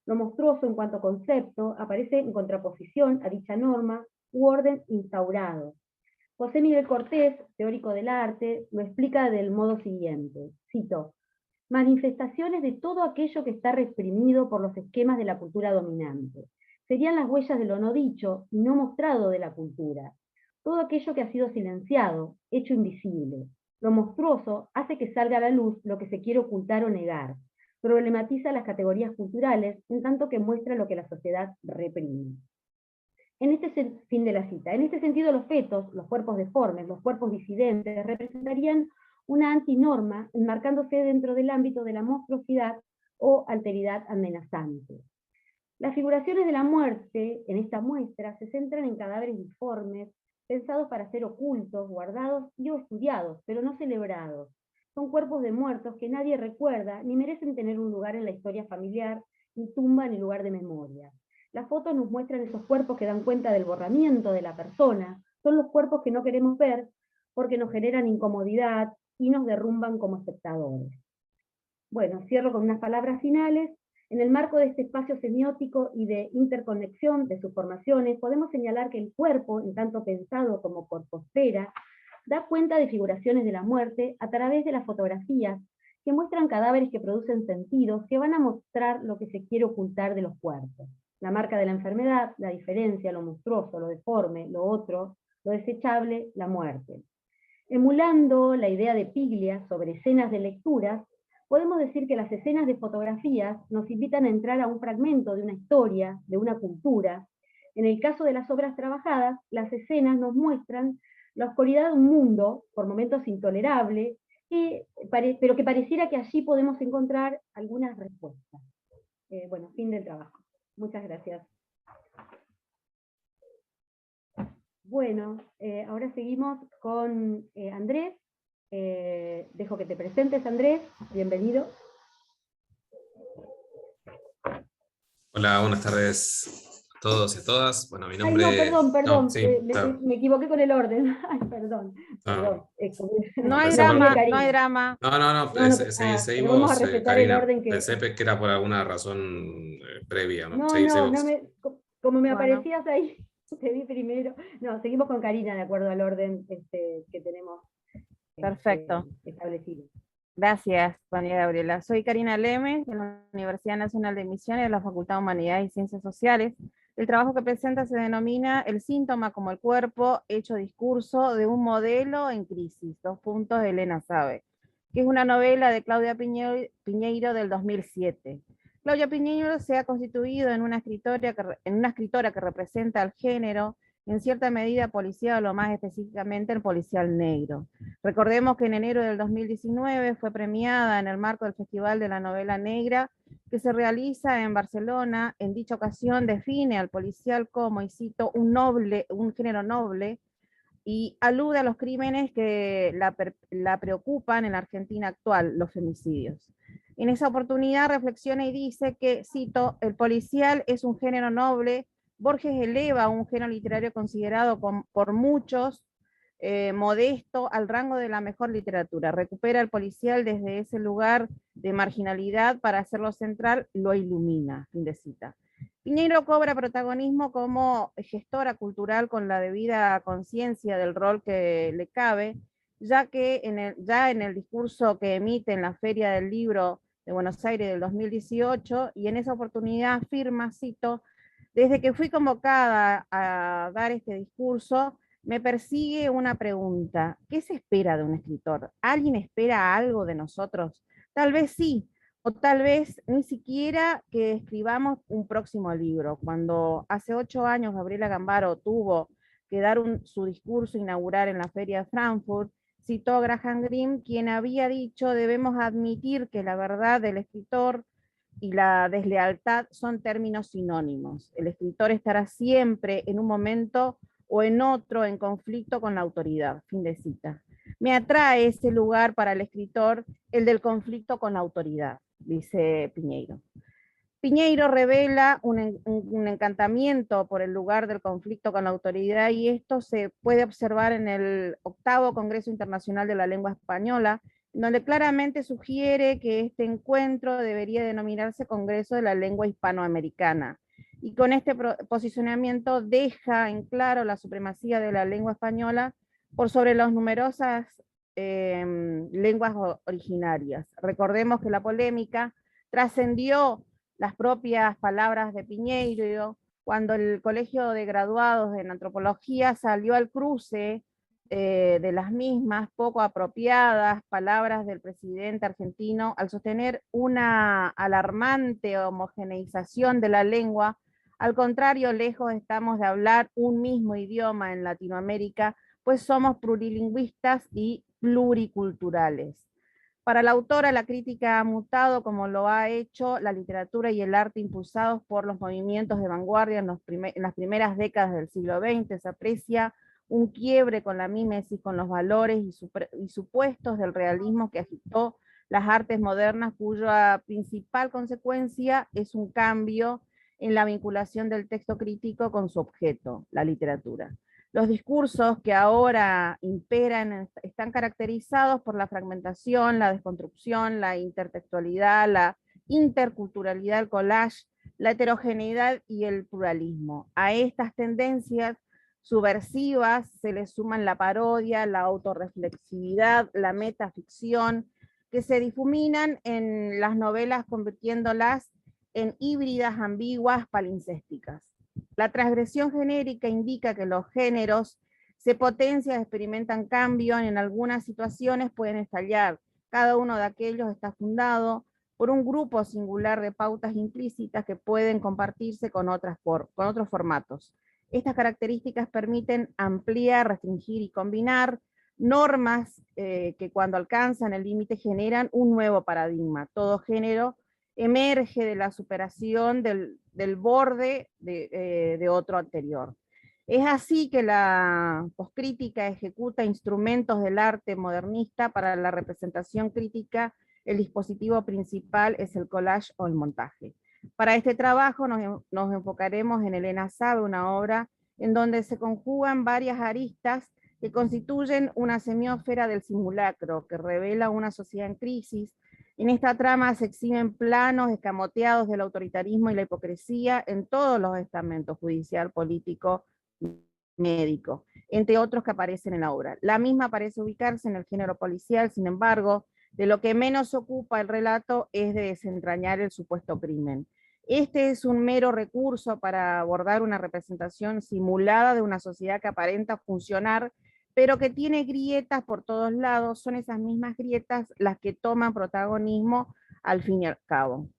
Lo monstruoso en cuanto concepto aparece en contraposición a dicha norma u orden instaurado. José Miguel Cortés, teórico del arte, lo explica del modo siguiente, cito: manifestaciones de todo aquello que está reprimido por los esquemas de la cultura dominante. Serían las huellas de lo no dicho y no mostrado de la cultura. Todo aquello que ha sido silenciado, hecho invisible. Lo monstruoso hace que salga a la luz lo que se quiere ocultar o negar. Problematiza las categorías culturales en tanto que muestra lo que la sociedad reprime. Fin de la cita. En este sentido, los fetos, los cuerpos deformes, los cuerpos disidentes, representarían una antinorma, enmarcándose dentro del ámbito de la monstruosidad o alteridad amenazante. Las figuraciones de la muerte en esta muestra se centran en cadáveres disformes, pensados para ser ocultos, guardados y o estudiados, pero no celebrados. Son cuerpos de muertos que nadie recuerda, ni merecen tener un lugar en la historia familiar, ni tumba ni lugar de memoria. Las fotos nos muestran esos cuerpos que dan cuenta del borramiento de la persona, son los cuerpos que no queremos ver porque nos generan incomodidad y nos derrumban como espectadores. Bueno, cierro con unas palabras finales. En el marco de este espacio semiótico y de interconexión de sus formaciones, podemos señalar que el cuerpo, en tanto pensado como corposfera, da cuenta de figuraciones de la muerte a través de las fotografías que muestran cadáveres que producen sentidos, que van a mostrar lo que se quiere ocultar de los cuerpos. La marca de la enfermedad, la diferencia, lo monstruoso, lo deforme, lo otro, lo desechable, la muerte. Emulando la idea de Piglia sobre escenas de lecturas, podemos decir que las escenas de fotografías nos invitan a entrar a un fragmento de una historia, de una cultura. En el caso de las obras trabajadas, las escenas nos muestran la oscuridad de un mundo, por momentos intolerable, pero que pareciera que allí podemos encontrar algunas respuestas. Bueno, fin del trabajo. Muchas gracias. Bueno, ahora seguimos con Andrés. Dejo que te presentes, Andrés. Bienvenido. Hola, buenas tardes a todos y a todas. Bueno, mi nombre... Ay, no, perdón. No, sí, me equivoqué con el orden. Ay, perdón. No hay drama, no hay drama. No, pero seguimos, vamos a respetar el Karina. orden que... Pensé que era por alguna razón previa, ¿no? No, Seguimos. como me Bueno. aparecías ahí, te vi primero. No, seguimos con Karina de acuerdo al orden que tenemos Perfecto. establecido. Gracias, María Gabriela. Soy Karina Lemes, de la Universidad Nacional de Misiones, de la Facultad de Humanidades y Ciencias Sociales. El trabajo que presenta se denomina El síntoma como el cuerpo, hecho discurso de un modelo en crisis, de Elena Sabe, que es una novela de Claudia Piñeiro del 2007. Claudia Piñeiro se ha constituido en una escritora que representa al género, en cierta medida policial o más específicamente el policial negro. Recordemos que en enero del 2019 fue premiada en el marco del Festival de la Novela Negra que se realiza en Barcelona. En dicha ocasión define al policial como, y cito, un género noble, y alude a los crímenes que la preocupan en la Argentina actual, los femicidios. En esa oportunidad reflexiona y dice que, cito, el policial es un género noble. Borges eleva un género literario considerado por muchos modesto al rango de la mejor literatura. Recupera al policial desde ese lugar de marginalidad para hacerlo central, lo ilumina. Fin de cita. Piñeiro cobra protagonismo como gestora cultural con la debida conciencia del rol que le cabe, ya que ya en el discurso que emite en la Feria del Libro de Buenos Aires del 2018, y en esa oportunidad afirma, cito, desde que fui convocada a dar este discurso, me persigue una pregunta. ¿Qué se espera de un escritor? ¿Alguien espera algo de nosotros? Tal vez sí, o tal vez ni siquiera que escribamos un próximo libro. Cuando hace 8 años Gabriela Gambaro tuvo que dar su discurso inaugural en la Feria de Frankfurt, citó a Graham Greene, quien había dicho: debemos admitir que la verdad del escritor y la deslealtad son términos sinónimos. El escritor estará siempre en un momento o en otro en conflicto con la autoridad. Fin de cita. Me atrae ese lugar para el escritor, el del conflicto con la autoridad, dice Piñeiro. Piñeiro revela un encantamiento por el lugar del conflicto con la autoridad, y esto se puede observar en el 8º Congreso Internacional de la Lengua Española, donde claramente sugiere que este encuentro debería denominarse Congreso de la Lengua Hispanoamericana. Y con este posicionamiento deja en claro la supremacía de la lengua española por sobre las numerosas lenguas originarias. Recordemos que la polémica trascendió las propias palabras de Piñeiro cuando el Colegio de Graduados en Antropología salió al cruce de las mismas poco apropiadas palabras del presidente argentino al sostener una alarmante homogeneización de la lengua. Al contrario, lejos estamos de hablar un mismo idioma en Latinoamérica, pues somos plurilingüistas y pluriculturales. Para la autora, la crítica ha mutado como lo ha hecho la literatura y el arte impulsados por los movimientos de vanguardia en las primeras décadas del siglo XX. Se aprecia un quiebre con la mímesis, con los valores y supuestos del realismo que agitó las artes modernas, cuya principal consecuencia es un cambio en la vinculación del texto crítico con su objeto, la literatura. Los discursos que ahora imperan están caracterizados por la fragmentación, la desconstrucción, la intertextualidad, la interculturalidad, el collage, la heterogeneidad y el pluralismo. A estas tendencias subversivas se le suman la parodia, la autorreflexividad, la metaficción, que se difuminan en las novelas convirtiéndolas en híbridas, ambiguas, palincésticas. La transgresión genérica indica que los géneros se potencian, experimentan cambio, en algunas situaciones pueden estallar. Cada uno de aquellos está fundado por un grupo singular de pautas implícitas que pueden compartirse con otros formatos. Estas características permiten ampliar, restringir y combinar normas que cuando alcanzan el límite generan un nuevo paradigma. Todo género emerge de la superación del borde de otro anterior. Es así que la poscrítica ejecuta instrumentos del arte modernista. Para la representación crítica, el dispositivo principal es el collage o el montaje. Para este trabajo nos enfocaremos en Elena Sabe, una obra en donde se conjugan varias aristas que constituyen una semiósfera del simulacro, que revela una sociedad en crisis. En esta trama se exhiben planos escamoteados del autoritarismo y la hipocresía en todos los estamentos, judicial, político, médico, entre otros que aparecen en la obra. La misma parece ubicarse en el género policial, sin embargo, de lo que menos ocupa el relato es de desentrañar el supuesto crimen. Este es un mero recurso para abordar una representación simulada de una sociedad que aparenta funcionar, pero que tiene grietas por todos lados. Son esas mismas grietas las que toman protagonismo al fin y al cabo.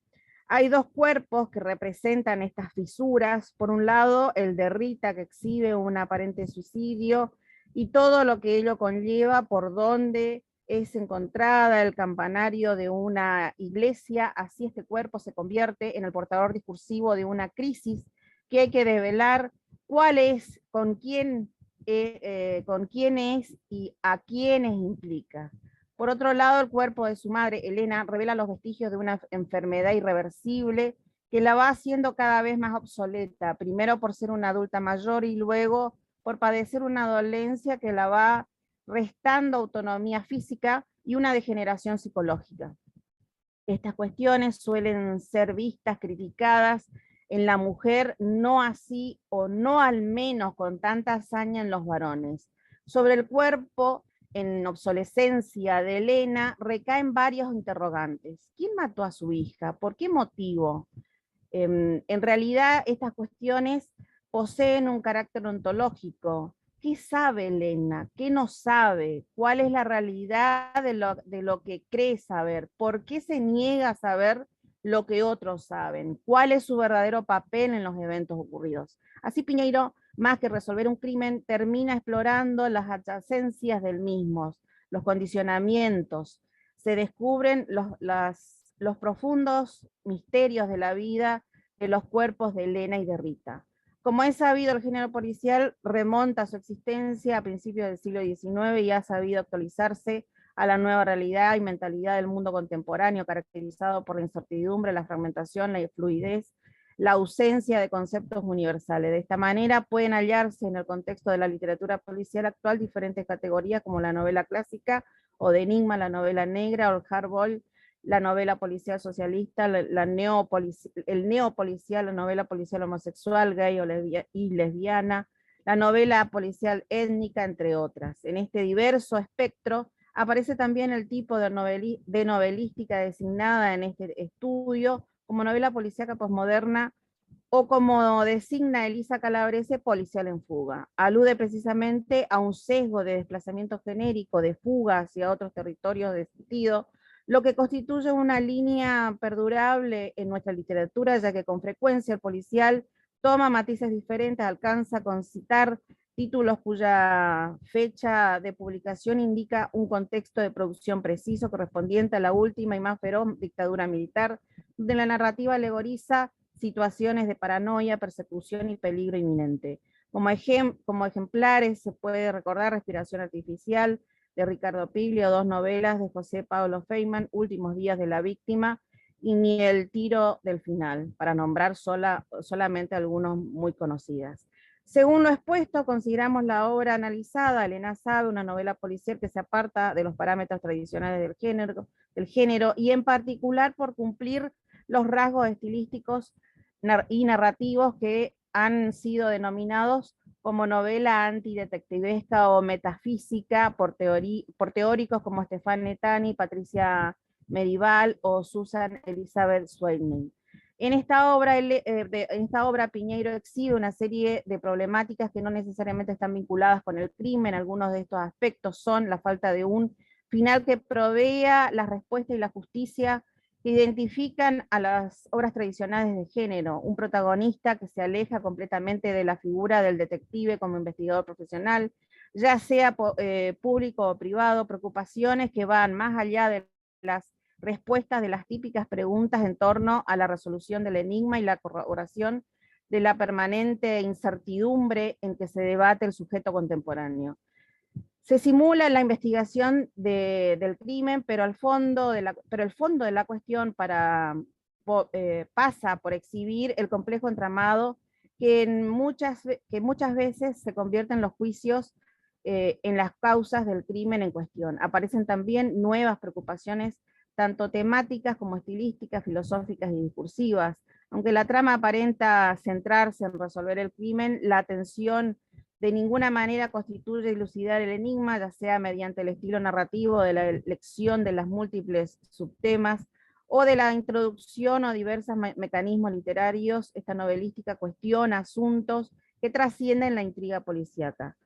Hay dos cuerpos que representan estas fisuras. Por un lado, el de Rita, que exhibe un aparente suicidio y todo lo que ello conlleva, por donde es encontrada el campanario de una iglesia. Así este cuerpo se convierte en el portador discursivo de una crisis que hay que develar cuál es, con quién es y a quiénes implica. Por otro lado, el cuerpo de su madre, Elena, revela los vestigios de una enfermedad irreversible que la va haciendo cada vez más obsoleta, primero por ser una adulta mayor y luego por padecer una dolencia que la va restando autonomía física y una degeneración psicológica. Estas cuestiones suelen ser vistas, criticadas en la mujer, no así o no al menos con tanta hazaña en los varones. Sobre el cuerpo en obsolescencia de Elena recaen varios interrogantes. ¿Quién mató a su hija? ¿Por qué motivo? En realidad estas cuestiones poseen un carácter ontológico. ¿Qué sabe Elena? ¿Qué no sabe? ¿Cuál es la realidad de lo que cree saber? ¿Por qué se niega a saber lo que otros saben? ¿Cuál es su verdadero papel en los eventos ocurridos? Así Piñeiro, más que resolver un crimen, termina explorando las adyacencias del mismo, los condicionamientos. Se descubren los profundos misterios de la vida de los cuerpos de Elena y de Rita. Como es sabido, el género policial remonta su existencia a principios del siglo XIX y ha sabido actualizarse a la nueva realidad y mentalidad del mundo contemporáneo, caracterizado por la incertidumbre, la fragmentación, la fluidez, la ausencia de conceptos universales. De esta manera pueden hallarse en el contexto de la literatura policial actual diferentes categorías como la novela clásica o de enigma, la novela negra o el hardball, la novela policial socialista, el neopolicial, la novela policial homosexual, gay y lesbiana, la novela policial étnica, entre otras. En este diverso espectro aparece también el tipo de novelística designada en este estudio como novela policíaca posmoderna, o como designa Elisa Calabrese, policial en fuga. Alude precisamente a un sesgo de desplazamiento genérico, de fuga hacia otros territorios de sentido, lo que constituye una línea perdurable en nuestra literatura, ya que con frecuencia el policial toma matices diferentes, alcanza a concitar títulos cuya fecha de publicación indica un contexto de producción preciso correspondiente a la última y más feroz dictadura militar, donde la narrativa alegoriza situaciones de paranoia, persecución y peligro inminente. Como ejemplares se puede recordar Respiración Artificial, de Ricardo Piglio, dos novelas de José Pablo Feynman, Últimos días de la víctima, y ni El tiro del final, para nombrar solamente algunos muy conocidas. Según lo expuesto, consideramos la obra analizada, Elena Sabe, una novela policial que se aparta de los parámetros tradicionales del género y en particular por cumplir los rasgos estilísticos y narrativos que han sido denominados como novela antidetectivesca o metafísica por teóricos como Stefan Netani, Patricia Medival o Susan Elizabeth Sweigman. En esta obra Piñeiro exhibe una serie de problemáticas que no necesariamente están vinculadas con el crimen. Algunos de estos aspectos son la falta de un final que provea la respuesta y la justicia que identifican a las obras tradicionales de género, un protagonista que se aleja completamente de la figura del detective como investigador profesional, ya sea público o privado, preocupaciones que van más allá de las respuestas de las típicas preguntas en torno a la resolución del enigma y la corroboración de la permanente incertidumbre en que se debate el sujeto contemporáneo. Se simula la investigación del crimen, pero el fondo de la cuestión pasa por exhibir el complejo entramado que muchas veces se convierte en los juicios en las causas del crimen en cuestión. Aparecen también nuevas preocupaciones, tanto temáticas como estilísticas, filosóficas y discursivas. Aunque la trama aparenta centrarse en resolver el crimen, la atención de ninguna manera constituye dilucidar el enigma, ya sea mediante el estilo narrativo de la elección de las múltiples subtemas o de la introducción o diversos mecanismos literarios. Esta novelística cuestiona asuntos que trascienden la intriga policíaca.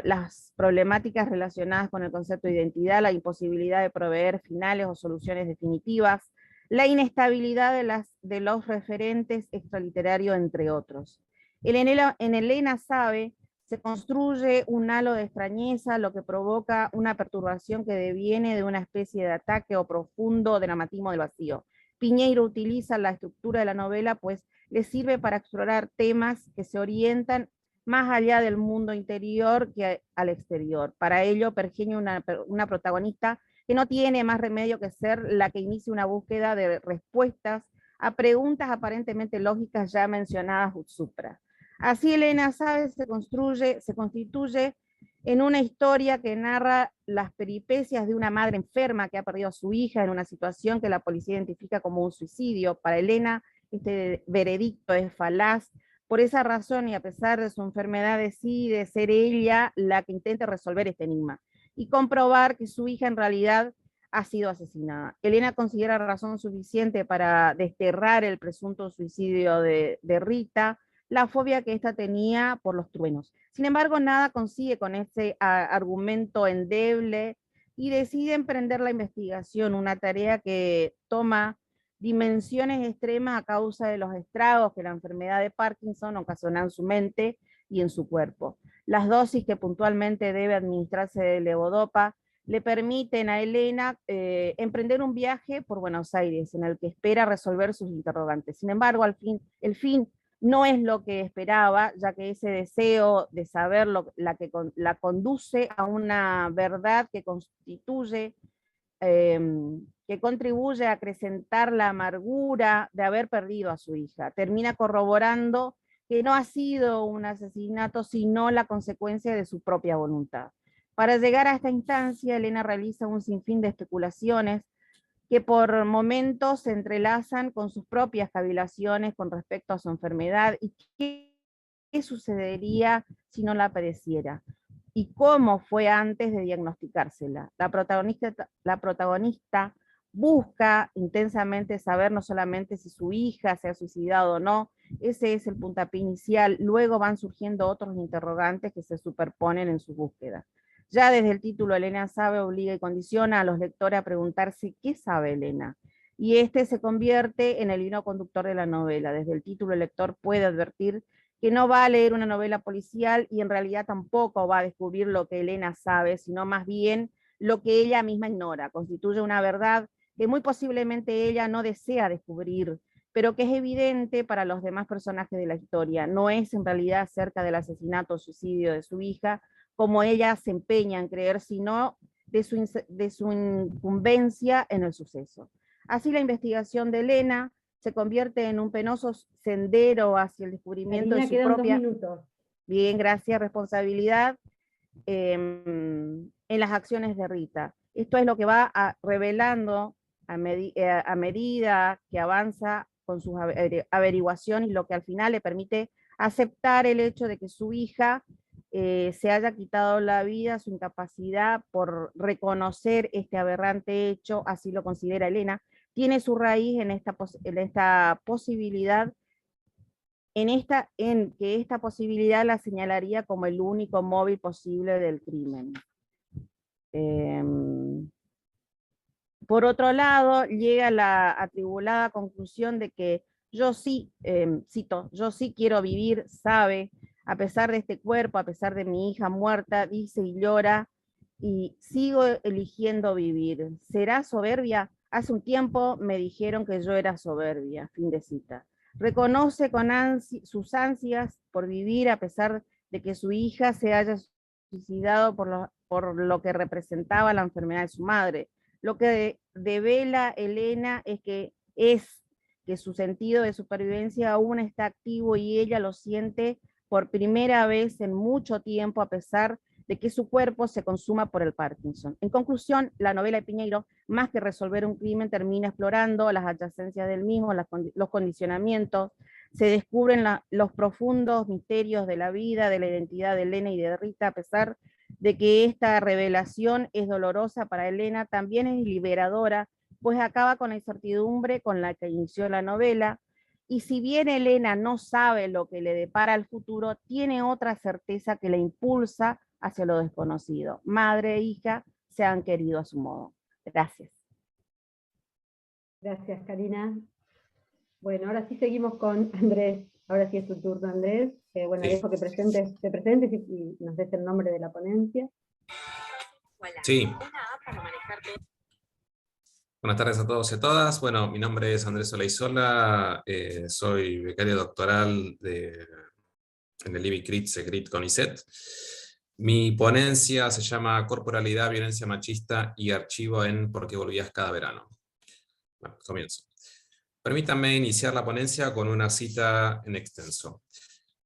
Las problemáticas relacionadas con el concepto de identidad, la imposibilidad de proveer finales o soluciones definitivas, la inestabilidad de los referentes extraliterarios, entre otros. En Elena Sabe se construye un halo de extrañeza, lo que provoca una perturbación que deviene de una especie de ataque o profundo dramatismo del vacío. Piñeiro utiliza la estructura de la novela, pues le sirve para explorar temas que se orientan más allá del mundo interior que al exterior. Para ello pergeña una protagonista que no tiene más remedio que ser la que inicia una búsqueda de respuestas a preguntas aparentemente lógicas ya mencionadas supra. Así Elena Sabe se constituye en una historia que narra las peripecias de una madre enferma que ha perdido a su hija en una situación que la policía identifica como un suicidio. Para Elena, este veredicto es falaz. Por esa razón, y a pesar de su enfermedad, decide ser ella la que intente resolver este enigma y comprobar que su hija en realidad ha sido asesinada. Elena considera razón suficiente para desterrar el presunto suicidio de Rita, la fobia que ésta tenía por los truenos. Sin embargo, nada consigue con ese argumento endeble y decide emprender la investigación, una tarea que toma dimensiones extremas a causa de los estragos que la enfermedad de Parkinson ocasiona en su mente y en su cuerpo. Las dosis que puntualmente debe administrarse de levodopa le permiten a Elena emprender un viaje por Buenos Aires, en el que espera resolver sus interrogantes. Sin embargo, el fin no es lo que esperaba, ya que ese deseo de saber la conduce a una verdad que constituye, que contribuye a acrecentar la amargura de haber perdido a su hija. Termina corroborando que no ha sido un asesinato, sino la consecuencia de su propia voluntad. Para llegar a esta instancia, Elena realiza un sinfín de especulaciones que por momentos se entrelazan con sus propias cavilaciones con respecto a su enfermedad y qué sucedería si no la padeciera, y cómo fue antes de diagnosticársela. La protagonista busca intensamente saber no solamente si su hija se ha suicidado o no, ese es el puntapié inicial, luego van surgiendo otros interrogantes que se superponen en su búsqueda. Ya desde el título, Elena Sabe obliga y condiciona a los lectores a preguntarse ¿qué sabe Elena? Y este se convierte en el hilo conductor de la novela. Desde el título el lector puede advertir que no va a leer una novela policial y en realidad tampoco va a descubrir lo que Elena sabe, sino más bien lo que ella misma ignora. Constituye una verdad que muy posiblemente ella no desea descubrir, pero que es evidente para los demás personajes de la historia. No es en realidad acerca del asesinato o suicidio de su hija, como ella se empeña en creer, sino de su incumbencia en el suceso. Así la investigación de Elena se convierte en un penoso sendero hacia el descubrimiento Karina, de su quedan propia... 2 minutos. Bien, gracias, responsabilidad en las acciones de Rita. Esto es lo que va revelando a medida que avanza con sus averiguaciones, y lo que al final le permite aceptar el hecho de que su hija se haya quitado la vida, su incapacidad por reconocer este aberrante hecho, así lo considera Elena, tiene su raíz en esta posibilidad, en que esta posibilidad la señalaría como el único móvil posible del crimen. Por otro lado, llega la atribulada conclusión de que yo sí, cito, yo sí quiero vivir, sabe, a pesar de este cuerpo, a pesar de mi hija muerta, dice y llora, y sigo eligiendo vivir. ¿Será soberbia? Hace un tiempo me dijeron que yo era soberbia, fin de cita. Reconoce con sus ansias por vivir a pesar de que su hija se haya suicidado por lo que representaba la enfermedad de su madre. Lo que devela Elena es que su sentido de supervivencia aún está activo y ella lo siente por primera vez en mucho tiempo, a pesar de que su cuerpo se consuma por el Parkinson. En conclusión, la novela de Piñeiro, más que resolver un crimen, termina explorando las adyacencias del mismo, los condicionamientos, se descubren los profundos misterios de la vida, de la identidad de Elena y de Rita, a pesar de que esta revelación es dolorosa para Elena, también es liberadora, pues acaba con la incertidumbre con la que inició la novela, y si bien Elena no sabe lo que le depara el futuro, tiene otra certeza que la impulsa hacia lo desconocido. Madre e hija se han querido a su modo. Gracias. Gracias, Karina. Bueno, ahora sí seguimos con Andrés. Ahora sí es tu turno, Andrés. Bueno, Sí. dejo que te presentes y nos des el nombre de la ponencia. Sí. Buenas tardes a todos y a todas. Bueno, mi nombre es Andrés Olaizola, soy becario doctoral en el IBI-CRIT, SECRIT, CONICET. Mi ponencia se llama Corporalidad, Violencia Machista y Archivo en ¿Por qué volvías cada verano? Bueno, comienzo. Permítanme iniciar la ponencia con una cita en extenso.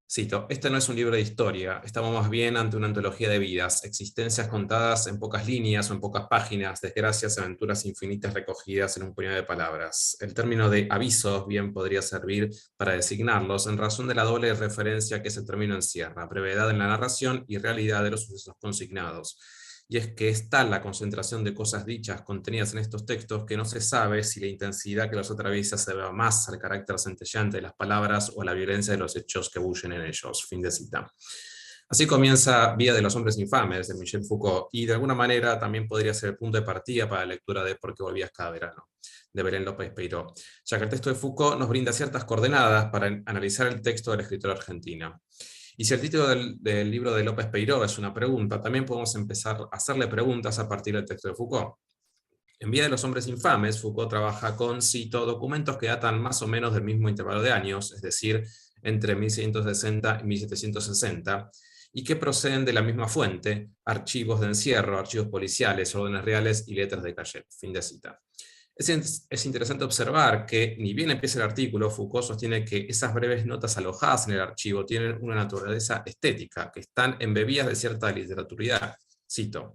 Cito: este no es un libro de historia, estamos más bien ante una antología de vidas, existencias contadas en pocas líneas o en pocas páginas, desgracias y aventuras infinitas recogidas en un puñado de palabras. El término de avisos bien podría servir para designarlos en razón de la doble referencia que ese término encierra, brevedad en la narración y realidad de los sucesos consignados. Y es que es tal la concentración de cosas dichas contenidas en estos textos que no se sabe si la intensidad que los atraviesa se debe más al carácter centelleante de las palabras o a la violencia de los hechos que bullen en ellos. Fin de cita. Así comienza Vida de los hombres infames, de Michel Foucault, y de alguna manera también podría ser el punto de partida para la lectura de ¿Por qué volvías cada verano?, de Belén López Peiró, ya que el texto de Foucault nos brinda ciertas coordenadas para analizar el texto de la escritora argentina. Y si el título del libro de López Peiró es una pregunta, también podemos empezar a hacerle preguntas a partir del texto de Foucault. En Vida de los hombres infames, Foucault trabaja con, cito, documentos que datan más o menos del mismo intervalo de años, es decir, entre 1660 y 1760, y que proceden de la misma fuente, archivos de encierro, archivos policiales, órdenes reales y letras de calle. Fin de cita. Es interesante observar que, ni bien empieza el artículo, Foucault sostiene que esas breves notas alojadas en el archivo tienen una naturaleza estética, que están embebidas de cierta literaturidad. Cito: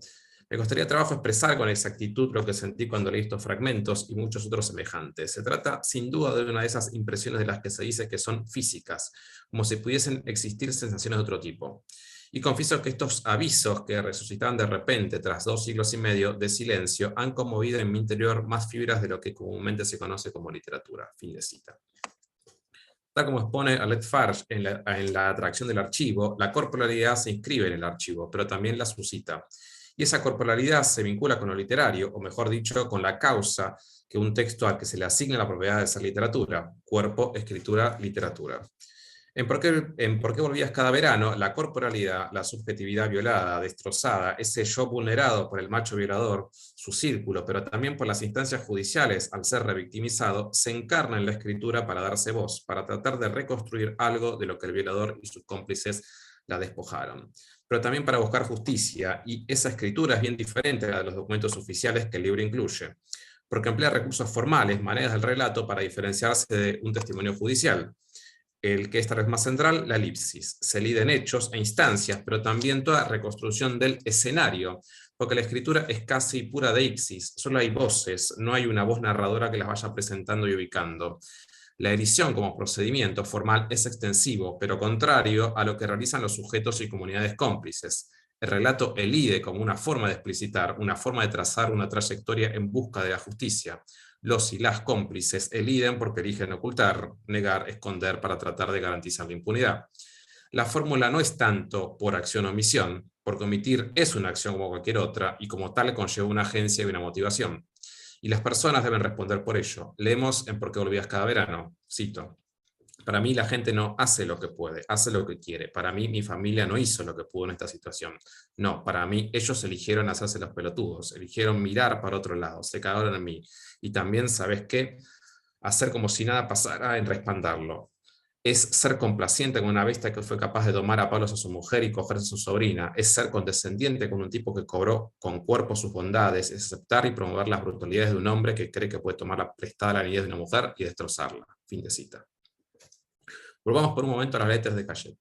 me costaría trabajo expresar con exactitud lo que sentí cuando leí estos fragmentos y muchos otros semejantes. Se trata, sin duda, de una de esas impresiones de las que se dice que son físicas, como si pudiesen existir sensaciones de otro tipo. Y confieso que estos avisos que resucitan de repente tras 2 siglos y medio de silencio han conmovido en mi interior más fibras de lo que comúnmente se conoce como literatura. Fin de cita. Tal como expone Arlette Farge en la atracción del archivo, la corporalidad se inscribe en el archivo, pero también la suscita. Y esa corporalidad se vincula con lo literario, o mejor dicho, con la causa que un texto al que se le asigna la propiedad de ser literatura: cuerpo, escritura, literatura. En ¿Por qué volvías cada verano?, la corporalidad, la subjetividad violada, destrozada, ese yo vulnerado por el macho violador, su círculo, pero también por las instancias judiciales al ser revictimizado, se encarna en la escritura para darse voz, para tratar de reconstruir algo de lo que el violador y sus cómplices la despojaron. Pero también para buscar justicia, y esa escritura es bien diferente a la de los documentos oficiales que el libro incluye. porque emplea recursos formales, maneras del relato, para diferenciarse de un testimonio judicial. El que esta vez más central, la elipsis. Se liden hechos e instancias, pero también toda reconstrucción del escenario, porque la escritura es casi pura deixis, solo hay voces, no hay una voz narradora que las vaya presentando y ubicando. La edición como procedimiento formal es extensivo, pero contrario a lo que realizan los sujetos y comunidades cómplices. El relato elide como una forma de explicitar, una forma de trazar una trayectoria en busca de la justicia. Los y las cómplices eliden porque eligen ocultar, negar, esconder para tratar de garantizar la impunidad. La fórmula no es tanto por acción o omisión, porque omitir es una acción como cualquier otra, y como tal conlleva una agencia y una motivación. Y las personas deben responder por ello. Leemos en ¿Por qué volvías cada verano? Cito: para mí la gente no hace lo que puede, hace lo que quiere. Para mí mi familia no hizo lo que pudo en esta situación. No, para mí ellos eligieron hacerse los pelotudos, eligieron mirar para otro lado, se cagaron en mí. Y también, ¿sabes qué? Hacer como si nada pasara en respaldarlo. Es ser complaciente con una bestia que fue capaz de tomar a palos a su mujer y cogerse a su sobrina. Es ser condescendiente con un tipo que cobró con cuerpo sus bondades. Es aceptar y promover las brutalidades de un hombre que cree que puede tomar la prestada la niñez de una mujer y destrozarla. Fin de cita. Volvamos por un momento a las letras de Cayet.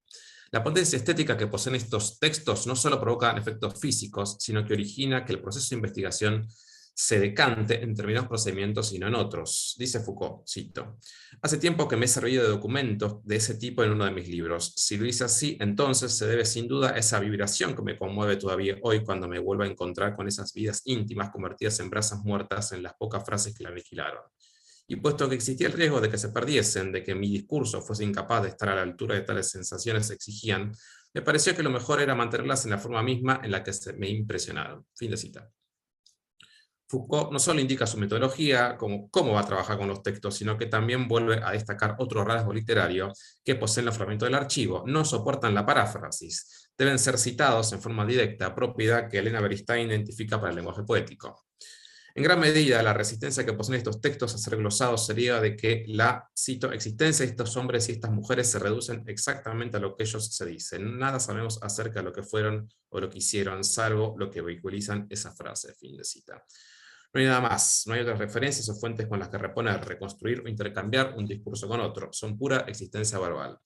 La potencia estética que poseen estos textos no solo provoca efectos físicos, sino que origina que el proceso de investigación se decante en determinados procedimientos y no en otros. Dice Foucault, cito: hace tiempo que me he servido de documentos de ese tipo en uno de mis libros. Si lo hice así, entonces se debe sin duda a esa vibración que me conmueve todavía hoy cuando me vuelvo a encontrar con esas vidas íntimas convertidas en brasas muertas en las pocas frases que la aniquilaron. Y puesto que existía el riesgo de que se perdiesen, de que mi discurso fuese incapaz de estar a la altura de tales sensaciones exigían, me pareció que lo mejor era mantenerlas en la forma misma en la que me impresionaron. Fin de cita. Foucault no solo indica su metodología, como cómo va a trabajar con los textos, sino que también vuelve a destacar otro rasgo literario que poseen los fragmentos del archivo. No soportan la paráfrasis. Deben ser citados en forma directa, propiedad que Elena Beristain identifica para el lenguaje poético. En gran medida, la resistencia que poseen estos textos a ser glosados sería de que la, cito, existencia de estos hombres y estas mujeres se reducen exactamente a lo que ellos se dicen. Nada sabemos acerca de lo que fueron o lo que hicieron, salvo lo que vehiculizan esa frase. Fin de cita. No hay nada más, no hay otras referencias o fuentes con las que reponer, reconstruir o intercambiar un discurso con otro. Son pura existencia verbal.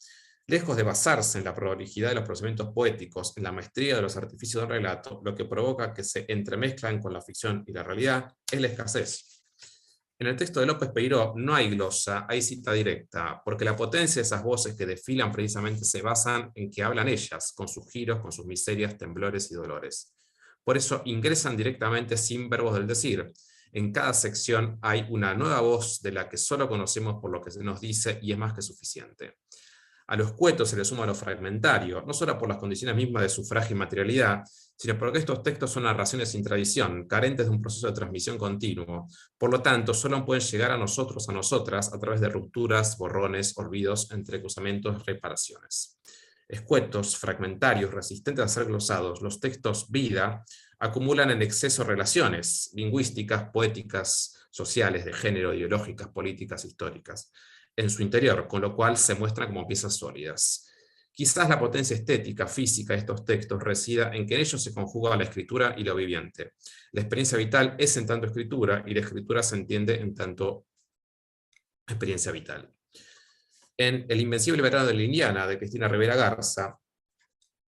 Lejos de basarse en la prolijidad de los procedimientos poéticos, en la maestría de los artificios del relato, lo que provoca que se entremezclan con la ficción y la realidad es la escasez. En el texto de López Peiró no hay glosa, hay cita directa, porque la potencia de esas voces que desfilan precisamente se basan en que hablan ellas, con sus giros, con sus miserias, temblores y dolores. Por eso ingresan directamente sin verbos del decir. En cada sección hay una nueva voz de la que solo conocemos por lo que se nos dice y es más que suficiente. A lo escueto se le suma lo fragmentario, no solo por las condiciones mismas de su frágil materialidad, sino porque estos textos son narraciones sin tradición, carentes de un proceso de transmisión continuo. Por lo tanto, solo pueden llegar a nosotros, a nosotras, a través de rupturas, borrones, olvidos, entrecruzamientos, reparaciones. Escuetos, fragmentarios, resistentes a ser glosados, los textos vida acumulan en exceso relaciones lingüísticas, poéticas, sociales, de género, ideológicas, políticas, históricas, en su interior, con lo cual se muestran como piezas sólidas. Quizás la potencia estética, física de estos textos resida en que en ellos se conjuga la escritura y lo viviente. La experiencia vital es en tanto escritura, y la escritura se entiende en tanto experiencia vital. En El invencible verano de Liliana, de Cristina Rivera Garza,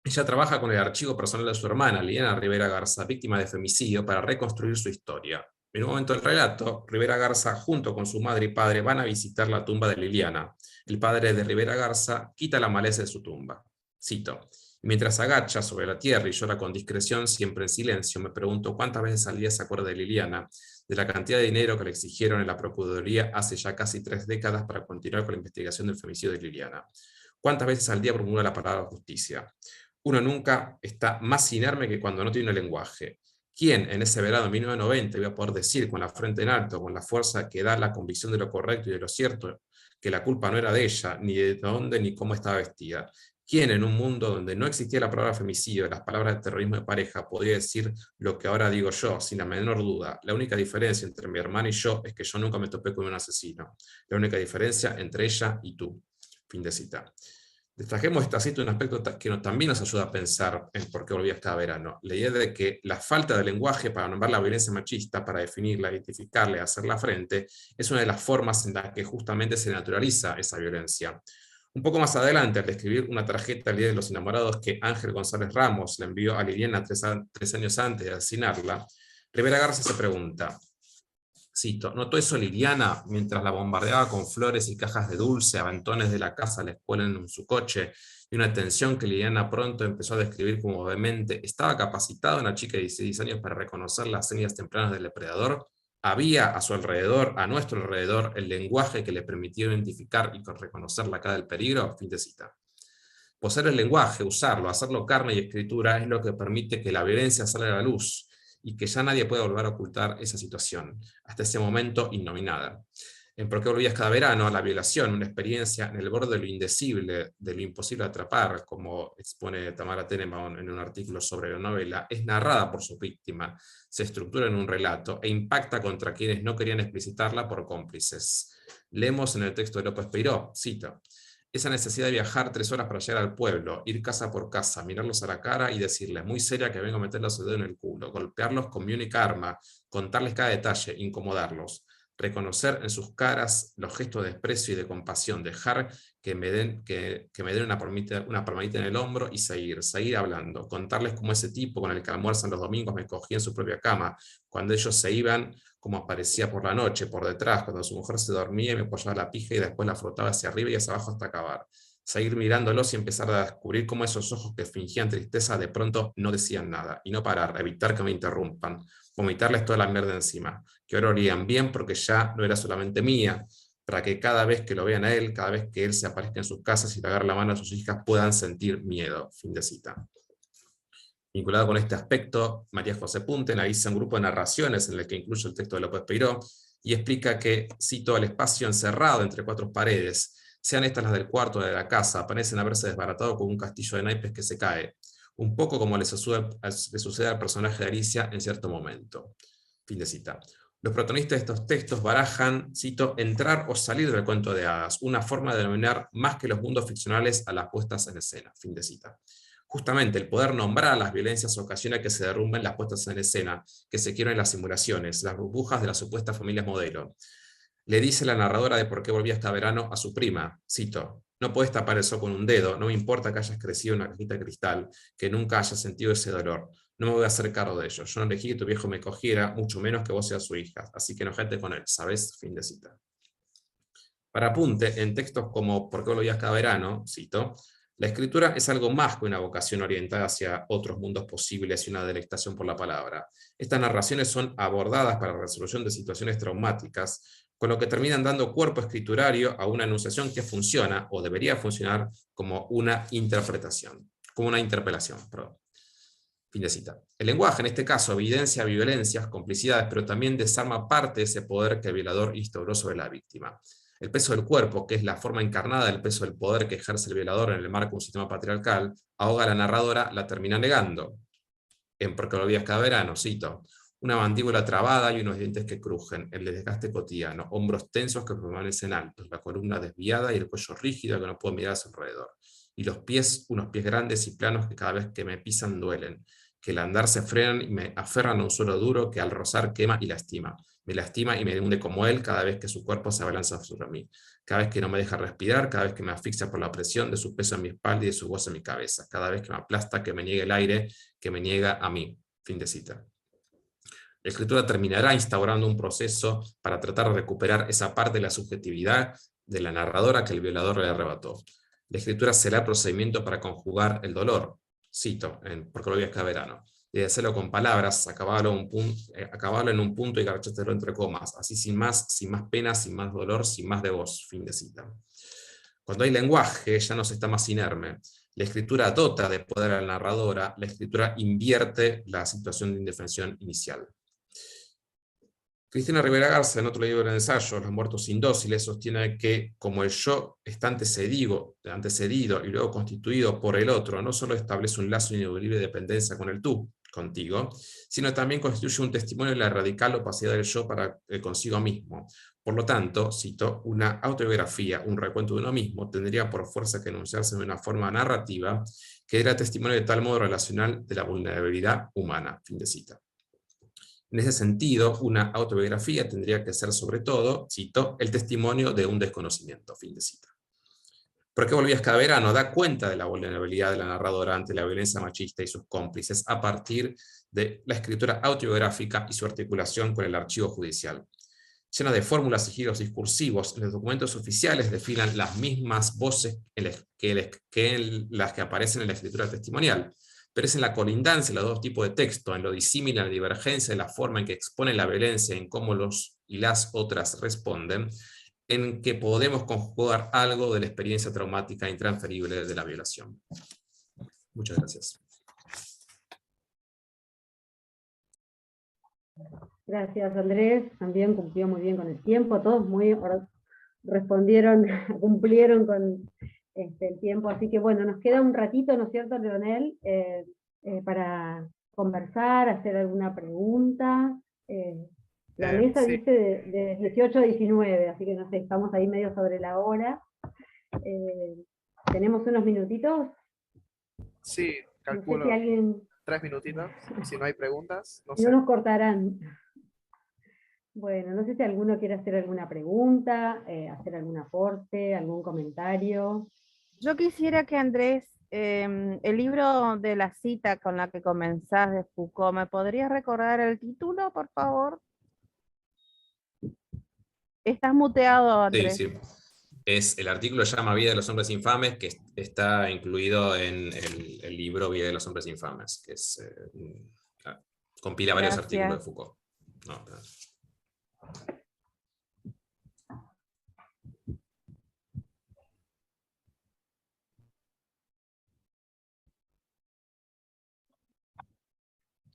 ella trabaja con el archivo personal de su hermana, Liliana Rivera Garza, víctima de femicidio, para reconstruir su historia. En un momento del relato, Rivera Garza, junto con su madre y padre, van a visitar la tumba de Liliana. El padre de Rivera Garza quita la maleza de su tumba. Cito: mientras agacha sobre la tierra y llora con discreción, siempre en silencio, me pregunto cuántas veces al día se acuerda de Liliana, de la cantidad de dinero que le exigieron en la Procuraduría hace ya casi 3 décadas para continuar con la investigación del femicidio de Liliana. ¿Cuántas veces al día promulga la palabra justicia? Uno nunca está más inerme que cuando no tiene lenguaje. ¿Quién en ese verano de 1990 iba a poder decir con la frente en alto, con la fuerza que da la convicción de lo correcto y de lo cierto, que la culpa no era de ella, ni de dónde ni cómo estaba vestida? ¿Quién en un mundo donde no existía la palabra femicidio, las palabras de terrorismo de pareja, podría decir lo que ahora digo yo, sin la menor duda? La única diferencia entre mi hermana y yo es que yo nunca me topé con un asesino. La única diferencia entre ella y tú. Fin de cita. Destacemos esta cita un aspecto que también nos ayuda a pensar en por qué volvías cada verano. La idea de que la falta de lenguaje para nombrar la violencia machista, para definirla, identificarla y hacerla frente, es una de las formas en las que justamente se naturaliza esa violencia. Un poco más adelante, al describir una tarjeta al Día de los Enamorados que Ángel González Ramos le envió a Liliana 3 años antes de asesinarla, Rivera Garza se pregunta, cito, ¿notó eso Liliana mientras la bombardeaba con flores y cajas de dulce, aventones de la casa a la escuela en su coche, y una tensión que Liliana pronto empezó a describir como vehemente? ¿Estaba capacitada una chica de 16 años para reconocer las señas tempranas del depredador? ¿Había a su alrededor, a nuestro alrededor, el lenguaje que le permitió identificar y reconocer la cara del peligro? Fin de cita. Poseer el lenguaje, usarlo, hacerlo carne y escritura es lo que permite que la violencia salga a la luz y que ya nadie pueda volver a ocultar esa situación, hasta ese momento innominada. En ¿Por qué volvías cada verano? La violación, una experiencia en el borde de lo indecible, de lo imposible de atrapar, como expone Tamara Tenenbaum en un artículo sobre la novela, es narrada por su víctima, se estructura en un relato e impacta contra quienes no querían explicitarla por cómplices. Leemos en el texto de López Peiró, cito, esa necesidad de viajar 3 horas para llegar al pueblo, ir casa por casa, mirarlos a la cara y decirles muy seria que vengo a meterles el dedo en el culo, golpearlos con mi única arma, contarles cada detalle, incomodarlos, reconocer en sus caras los gestos de desprecio y de compasión, dejar que me den una palmadita en el hombro y seguir hablando, contarles cómo ese tipo con el que almuerzan los domingos me cogía en su propia cama, cuando ellos se iban, como aparecía por la noche, por detrás, cuando su mujer se dormía y me apoyaba la pija y después la frotaba hacia arriba y hacia abajo hasta acabar. Seguir mirándolos y empezar a descubrir cómo esos ojos que fingían tristeza de pronto no decían nada, y no parar, evitar que me interrumpan, vomitarles toda la mierda encima, que ahora olían bien porque ya no era solamente mía, para que cada vez que lo vean a él, cada vez que él se aparezca en sus casas y le agarre la mano a sus hijas, puedan sentir miedo. Fin de cita. Vinculado con este aspecto, María José Punte analiza un grupo de narraciones en el que incluye el texto de López Peiró y explica que, cito, el espacio encerrado entre 4 paredes, sean estas las del cuarto o de la casa, parecen haberse desbaratado como un castillo de naipes que se cae, un poco como le sucede al personaje de Alicia en cierto momento. Fin de cita. Los protagonistas de estos textos barajan, cito, entrar o salir del cuento de hadas, una forma de denominar más que los mundos ficcionales a las puestas en escena. Fin de cita. Justamente el poder nombrar las violencias ocasiona que se derrumben las puestas en escena, que se quiebren las simulaciones, las burbujas de las supuestas familias modelo. Le dice la narradora de Por qué volvías cada verano a su prima, cito, no puedes tapar el sol con un dedo, no me importa que hayas crecido en una cajita de cristal, que nunca hayas sentido ese dolor, no me voy a hacer cargo de ello, yo no elegí que tu viejo me cogiera, mucho menos que vos seas su hija, así que enojate con él, ¿sabes? Fin de cita. Para apunte, en textos como ¿Por qué volvías cada verano?, cito, la escritura es algo más que una vocación orientada hacia otros mundos posibles y una delectación por la palabra. Estas narraciones son abordadas para la resolución de situaciones traumáticas, con lo que terminan dando cuerpo escriturario a una enunciación que funciona, o debería funcionar, como una interpretación, como una interpelación. Perdón. Fin de cita. El lenguaje, en este caso, evidencia violencias, complicidades, pero también desarma parte de ese poder que el violador instauró sobre la víctima. El peso del cuerpo, que es la forma encarnada del peso del poder que ejerce el violador en el marco de un sistema patriarcal, ahoga a la narradora, la termina negando. En Por qué volvías cada verano, cito, una mandíbula trabada y unos dientes que crujen, el desgaste cotidiano, hombros tensos que permanecen altos, la columna desviada y el cuello rígido que no puedo mirar a su alrededor. Y los pies, unos pies grandes y planos que cada vez que me pisan duelen, que al andar se frenan y me aferran a un suelo duro que al rozar quema y lastima. Me lastima y me hunde como él cada vez que su cuerpo se abalanza sobre mí, cada vez que no me deja respirar, cada vez que me asfixia por la presión de su peso en mi espalda y de su voz en mi cabeza, cada vez que me aplasta, que me niegue el aire, que me niega a mí. Fin de cita. La escritura terminará instaurando un proceso para tratar de recuperar esa parte de la subjetividad de la narradora que el violador le arrebató. La escritura será el procedimiento para conjugar el dolor, cito, en Por qué volvías cada verano, de hacerlo con palabras, acabarlo en un punto y garchárselo entre comas, así sin más pena, sin más dolor, sin más de voz. Fin de cita. Cuando hay lenguaje, ya no se está más inerme. La escritura dota de poder a la narradora, la escritura invierte la situación de indefensión inicial. Cristina Rivera Garza, en otro libro de ensayo, Los muertos indóciles, sostiene que, como el yo está antecedido y luego constituido por el otro, no solo establece un lazo ineludible de dependencia con el tú, contigo, sino también constituye un testimonio de la radical opacidad del yo para consigo mismo. Por lo tanto, cito, una autobiografía, un recuento de uno mismo, tendría por fuerza que enunciarse de una forma narrativa que diera testimonio de tal modo relacional de la vulnerabilidad humana. Fin de cita. En ese sentido, una autobiografía tendría que ser sobre todo, cito, el testimonio de un desconocimiento. Fin de cita. ¿Por qué volvías cada verano? Da cuenta de la vulnerabilidad de la narradora ante la violencia machista y sus cómplices a partir de la escritura autobiográfica y su articulación con el archivo judicial. Llena de fórmulas y giros discursivos, en los documentos oficiales desfilan las mismas voces que las que aparecen en la escritura testimonial, pero es en la colindancia de los dos tipos de texto, en lo disímil, en la divergencia de la forma en que exponen la violencia, en cómo los y las otras responden, en que podemos conjugar algo de la experiencia traumática intransferible de la violación. Muchas gracias. Gracias, Andrés. También cumplió muy bien con el tiempo. Todos respondieron, cumplieron con el tiempo. Así que bueno, nos queda un ratito, ¿no es cierto, Leonel? Para conversar, hacer alguna pregunta. La mesa Sí. dice de 18 a 19, así que no sé, estamos ahí medio sobre la hora. ¿Tenemos unos minutitos? Sí, No sé calculo si alguien... 3 minutitos, si no hay preguntas, no No sé. nos cortarán. Bueno, no sé si alguno quiere hacer alguna pregunta, hacer algún aporte, algún comentario. Yo quisiera que Andrés, el libro de la cita con la que comenzás de Foucault, ¿me podrías recordar el título, por favor? Estás muteado, Sí, Andrés. sí. El artículo se llama Vida de los hombres infames, que está incluido en el libro Vida de los hombres infames, que compila varios artículos de Gracias. Foucault. No,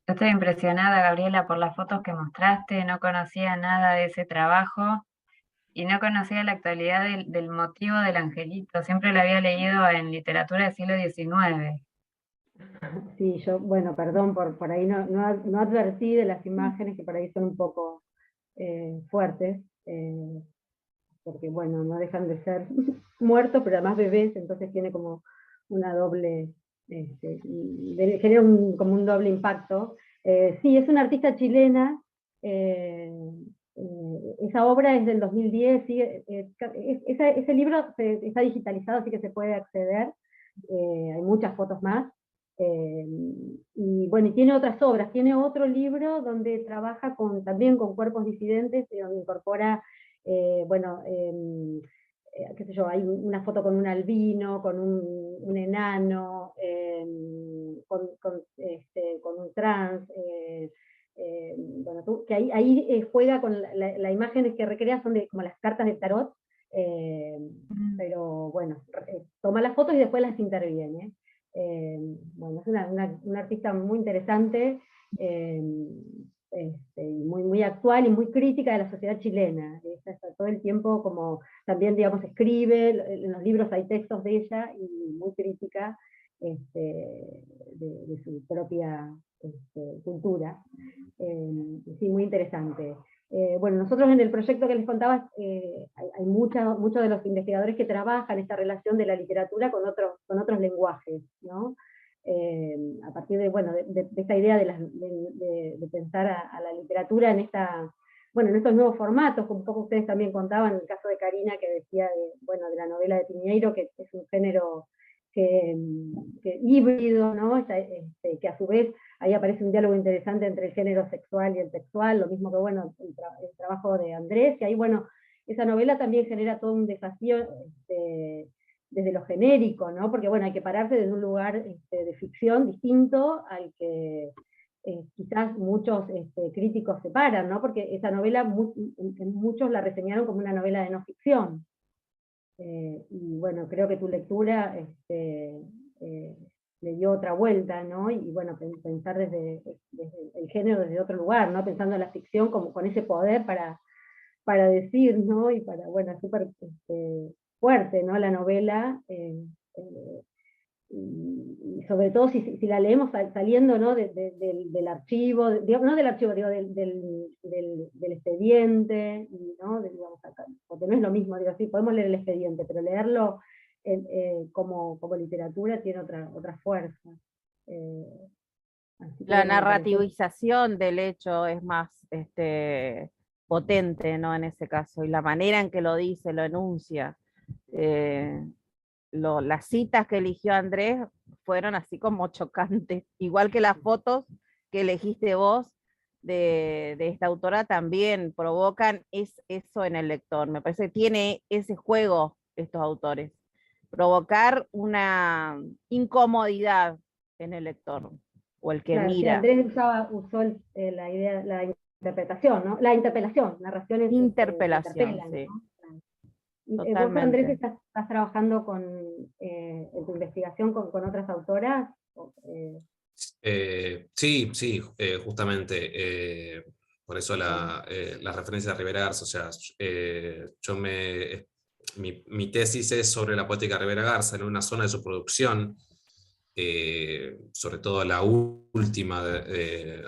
Yo estoy impresionada, Gabriela, por las fotos que mostraste, no conocía nada de ese trabajo y no conocía la actualidad del motivo del angelito, siempre lo había leído en literatura del siglo XIX. Sí, yo, bueno, perdón, por ahí no advertí de las imágenes que por ahí son un poco fuertes, porque bueno, no dejan de ser muertos, pero además bebés, entonces tiene como una doble, genera como un doble impacto. Sí, es una artista chilena, esa obra es del 2010, sí, ese libro está digitalizado, así que se puede acceder, hay muchas fotos más. Y bueno, y tiene otras obras, tiene otro libro donde trabaja también con cuerpos disidentes, donde incorpora, bueno, qué sé yo, hay una foto con un albino, con un enano, con un trans, bueno, que ahí juega con las imágenes que recrea, son como las cartas de tarot, pero bueno, toma las fotos y después las interviene. Bueno, es una artista muy interesante, muy, muy actual y muy crítica de la sociedad chilena. Ella está todo el tiempo como, también digamos, escribe, en los libros hay textos de ella, y muy crítica de su propia cultura. Sí, muy interesante. Bueno, nosotros en el proyecto que les contaba, hay muchos de los investigadores que trabajan esta relación de la literatura con otros lenguajes, ¿no? A partir de, bueno, de esta idea de pensar a la literatura en en estos nuevos formatos, como un poco ustedes también contaban, en el caso de Karina, que decía de la novela de Piñeiro, que es un género que híbrido, ¿no? Que a su vez ahí aparece un diálogo interesante entre el género sexual y el textual, lo mismo que, bueno, el trabajo de Andrés, y ahí, bueno, esa novela también genera todo un desafío desde lo genérico, ¿no? Porque, bueno, hay que pararse desde un lugar de ficción distinto al que quizás muchos críticos se paran, ¿no? Porque esa novela muchos la reseñaron como una novela de no ficción. Y bueno, creo que tu lectura le dio otra vuelta, ¿no? Y bueno, pensar desde el género desde otro lugar, ¿no? Pensando en la ficción como con ese poder para decir, ¿no? Y para, bueno, súper fuerte, ¿no? La novela, y sobre todo si la leemos saliendo, ¿no? del archivo, no del archivo, digo, del expediente, ¿no? Digamos, porque no es lo mismo, digo, sí, podemos leer el expediente, pero leerlo como literatura tiene otra fuerza. Así que, La bueno, me pareció- narrativización del hecho es más potente, ¿no? En ese caso, y la manera en que lo dice, lo enuncia. Las citas que eligió Andrés fueron así como chocantes, igual que las fotos que elegiste vos de esta autora también provocan eso en el lector. Me parece que tiene ese juego estos autores, provocar una incomodidad en el lector o el que Claro, sí, mira. Andrés usó la idea, la interpretación, ¿no? La interpelación, narraciones que Interpelación, interpelan, sí, ¿no? Claro. Y, vos, Andrés, totalmente. estás trabajando en tu investigación con otras autoras. Sí, justamente. Por eso la referencia a Rivera Garza. O sea, mi tesis es sobre la poética de Rivera Garza en una zona de su producción, sobre todo la última,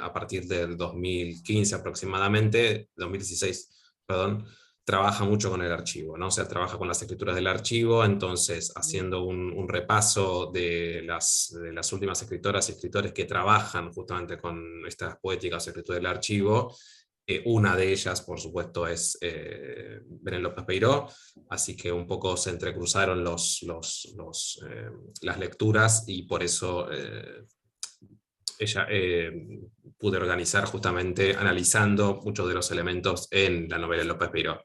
a partir del 2015 aproximadamente, 2016, perdón, trabaja mucho con el archivo, ¿no? O sea, trabaja con las escrituras del archivo. Entonces, haciendo un repaso de las últimas escritoras y escritores que trabajan justamente con estas poéticas o escrituras del archivo. Una de ellas, por supuesto, es Belén López Peiró, así que un poco se entrecruzaron las lecturas, y por eso pude organizar justamente analizando muchos de los elementos en la novela de López Peiró.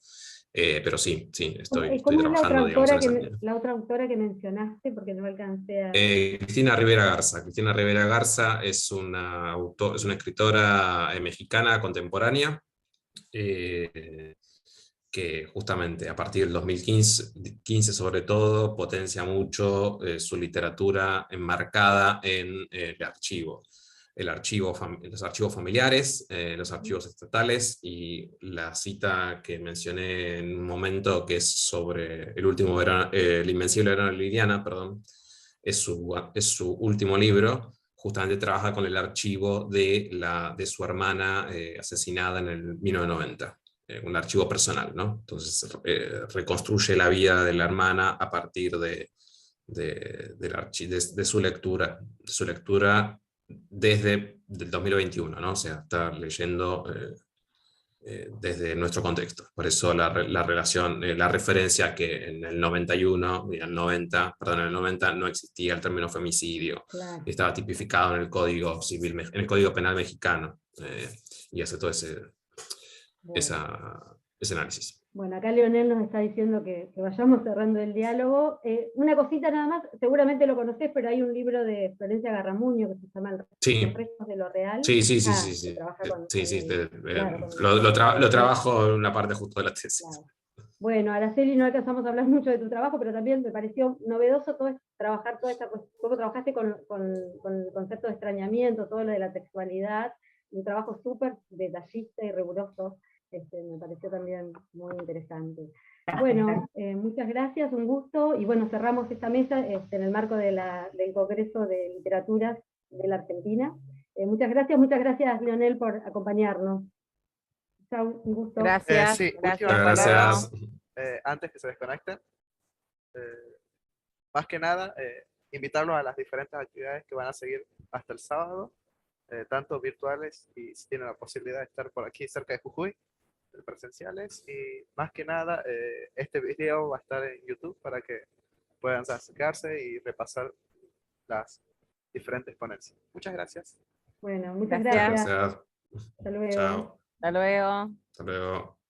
Pero sí, estoy ¿Cómo es trabajando, digamos, en esa línea. la otra autora que mencionaste? Porque no alcancé a... Cristina Rivera Garza. Cristina Rivera Garza es es una escritora mexicana contemporánea, que justamente a partir del 2015 sobre todo potencia mucho su literatura enmarcada en el archivo. Los archivos familiares, los archivos estatales, y la cita que mencioné en un momento, que es sobre el invencible verano de Liliana, perdón, es su último libro. Justamente trabaja con el archivo de su hermana asesinada en el 1990. Un archivo personal, ¿no? Entonces reconstruye la vida de la hermana a partir de su lectura desde el 2021, ¿no? O sea, está leyendo desde nuestro contexto. Por eso la relación, la referencia que en el 91 y el 90, perdón, en el 90 no existía el término femicidio, Claro. estaba tipificado en el Código Civil, en el Código Penal mexicano, y hace todo ese análisis. Bueno, acá Leonel nos está diciendo que vayamos cerrando el diálogo. Una cosita nada más, seguramente lo conocés, pero hay un libro de Florencia Garramuño que se llama Los restos de lo real. Sí. Que trabaja con claro, lo trabajo en una parte justo de la tesis. Claro. Bueno, Araceli, no alcanzamos a hablar mucho de tu trabajo, pero también me pareció novedoso trabajar toda esta cuestión, cómo trabajaste con el concepto de extrañamiento, todo lo de la textualidad, un trabajo súper detallista y riguroso. Me pareció también muy interesante. Bueno, muchas gracias, un gusto, y bueno, cerramos esta mesa en el marco del Congreso de Literaturas de la Argentina. Muchas gracias Leonel por acompañarnos. Chau, un gusto. Gracias. Sí, Gracias. últimas Gracias. palabras, antes que se desconecten. Más que nada, invitarlos a las diferentes actividades que van a seguir hasta el sábado, tanto virtuales y si tienen la posibilidad de estar por aquí cerca de Jujuy, presenciales. Y más que nada, este video va a estar en YouTube para que puedan acercarse y repasar las diferentes ponencias. Muchas gracias. Bueno, muchas Gracias. gracias. Gracias. Hasta luego. Chao. Hasta luego. Hasta luego.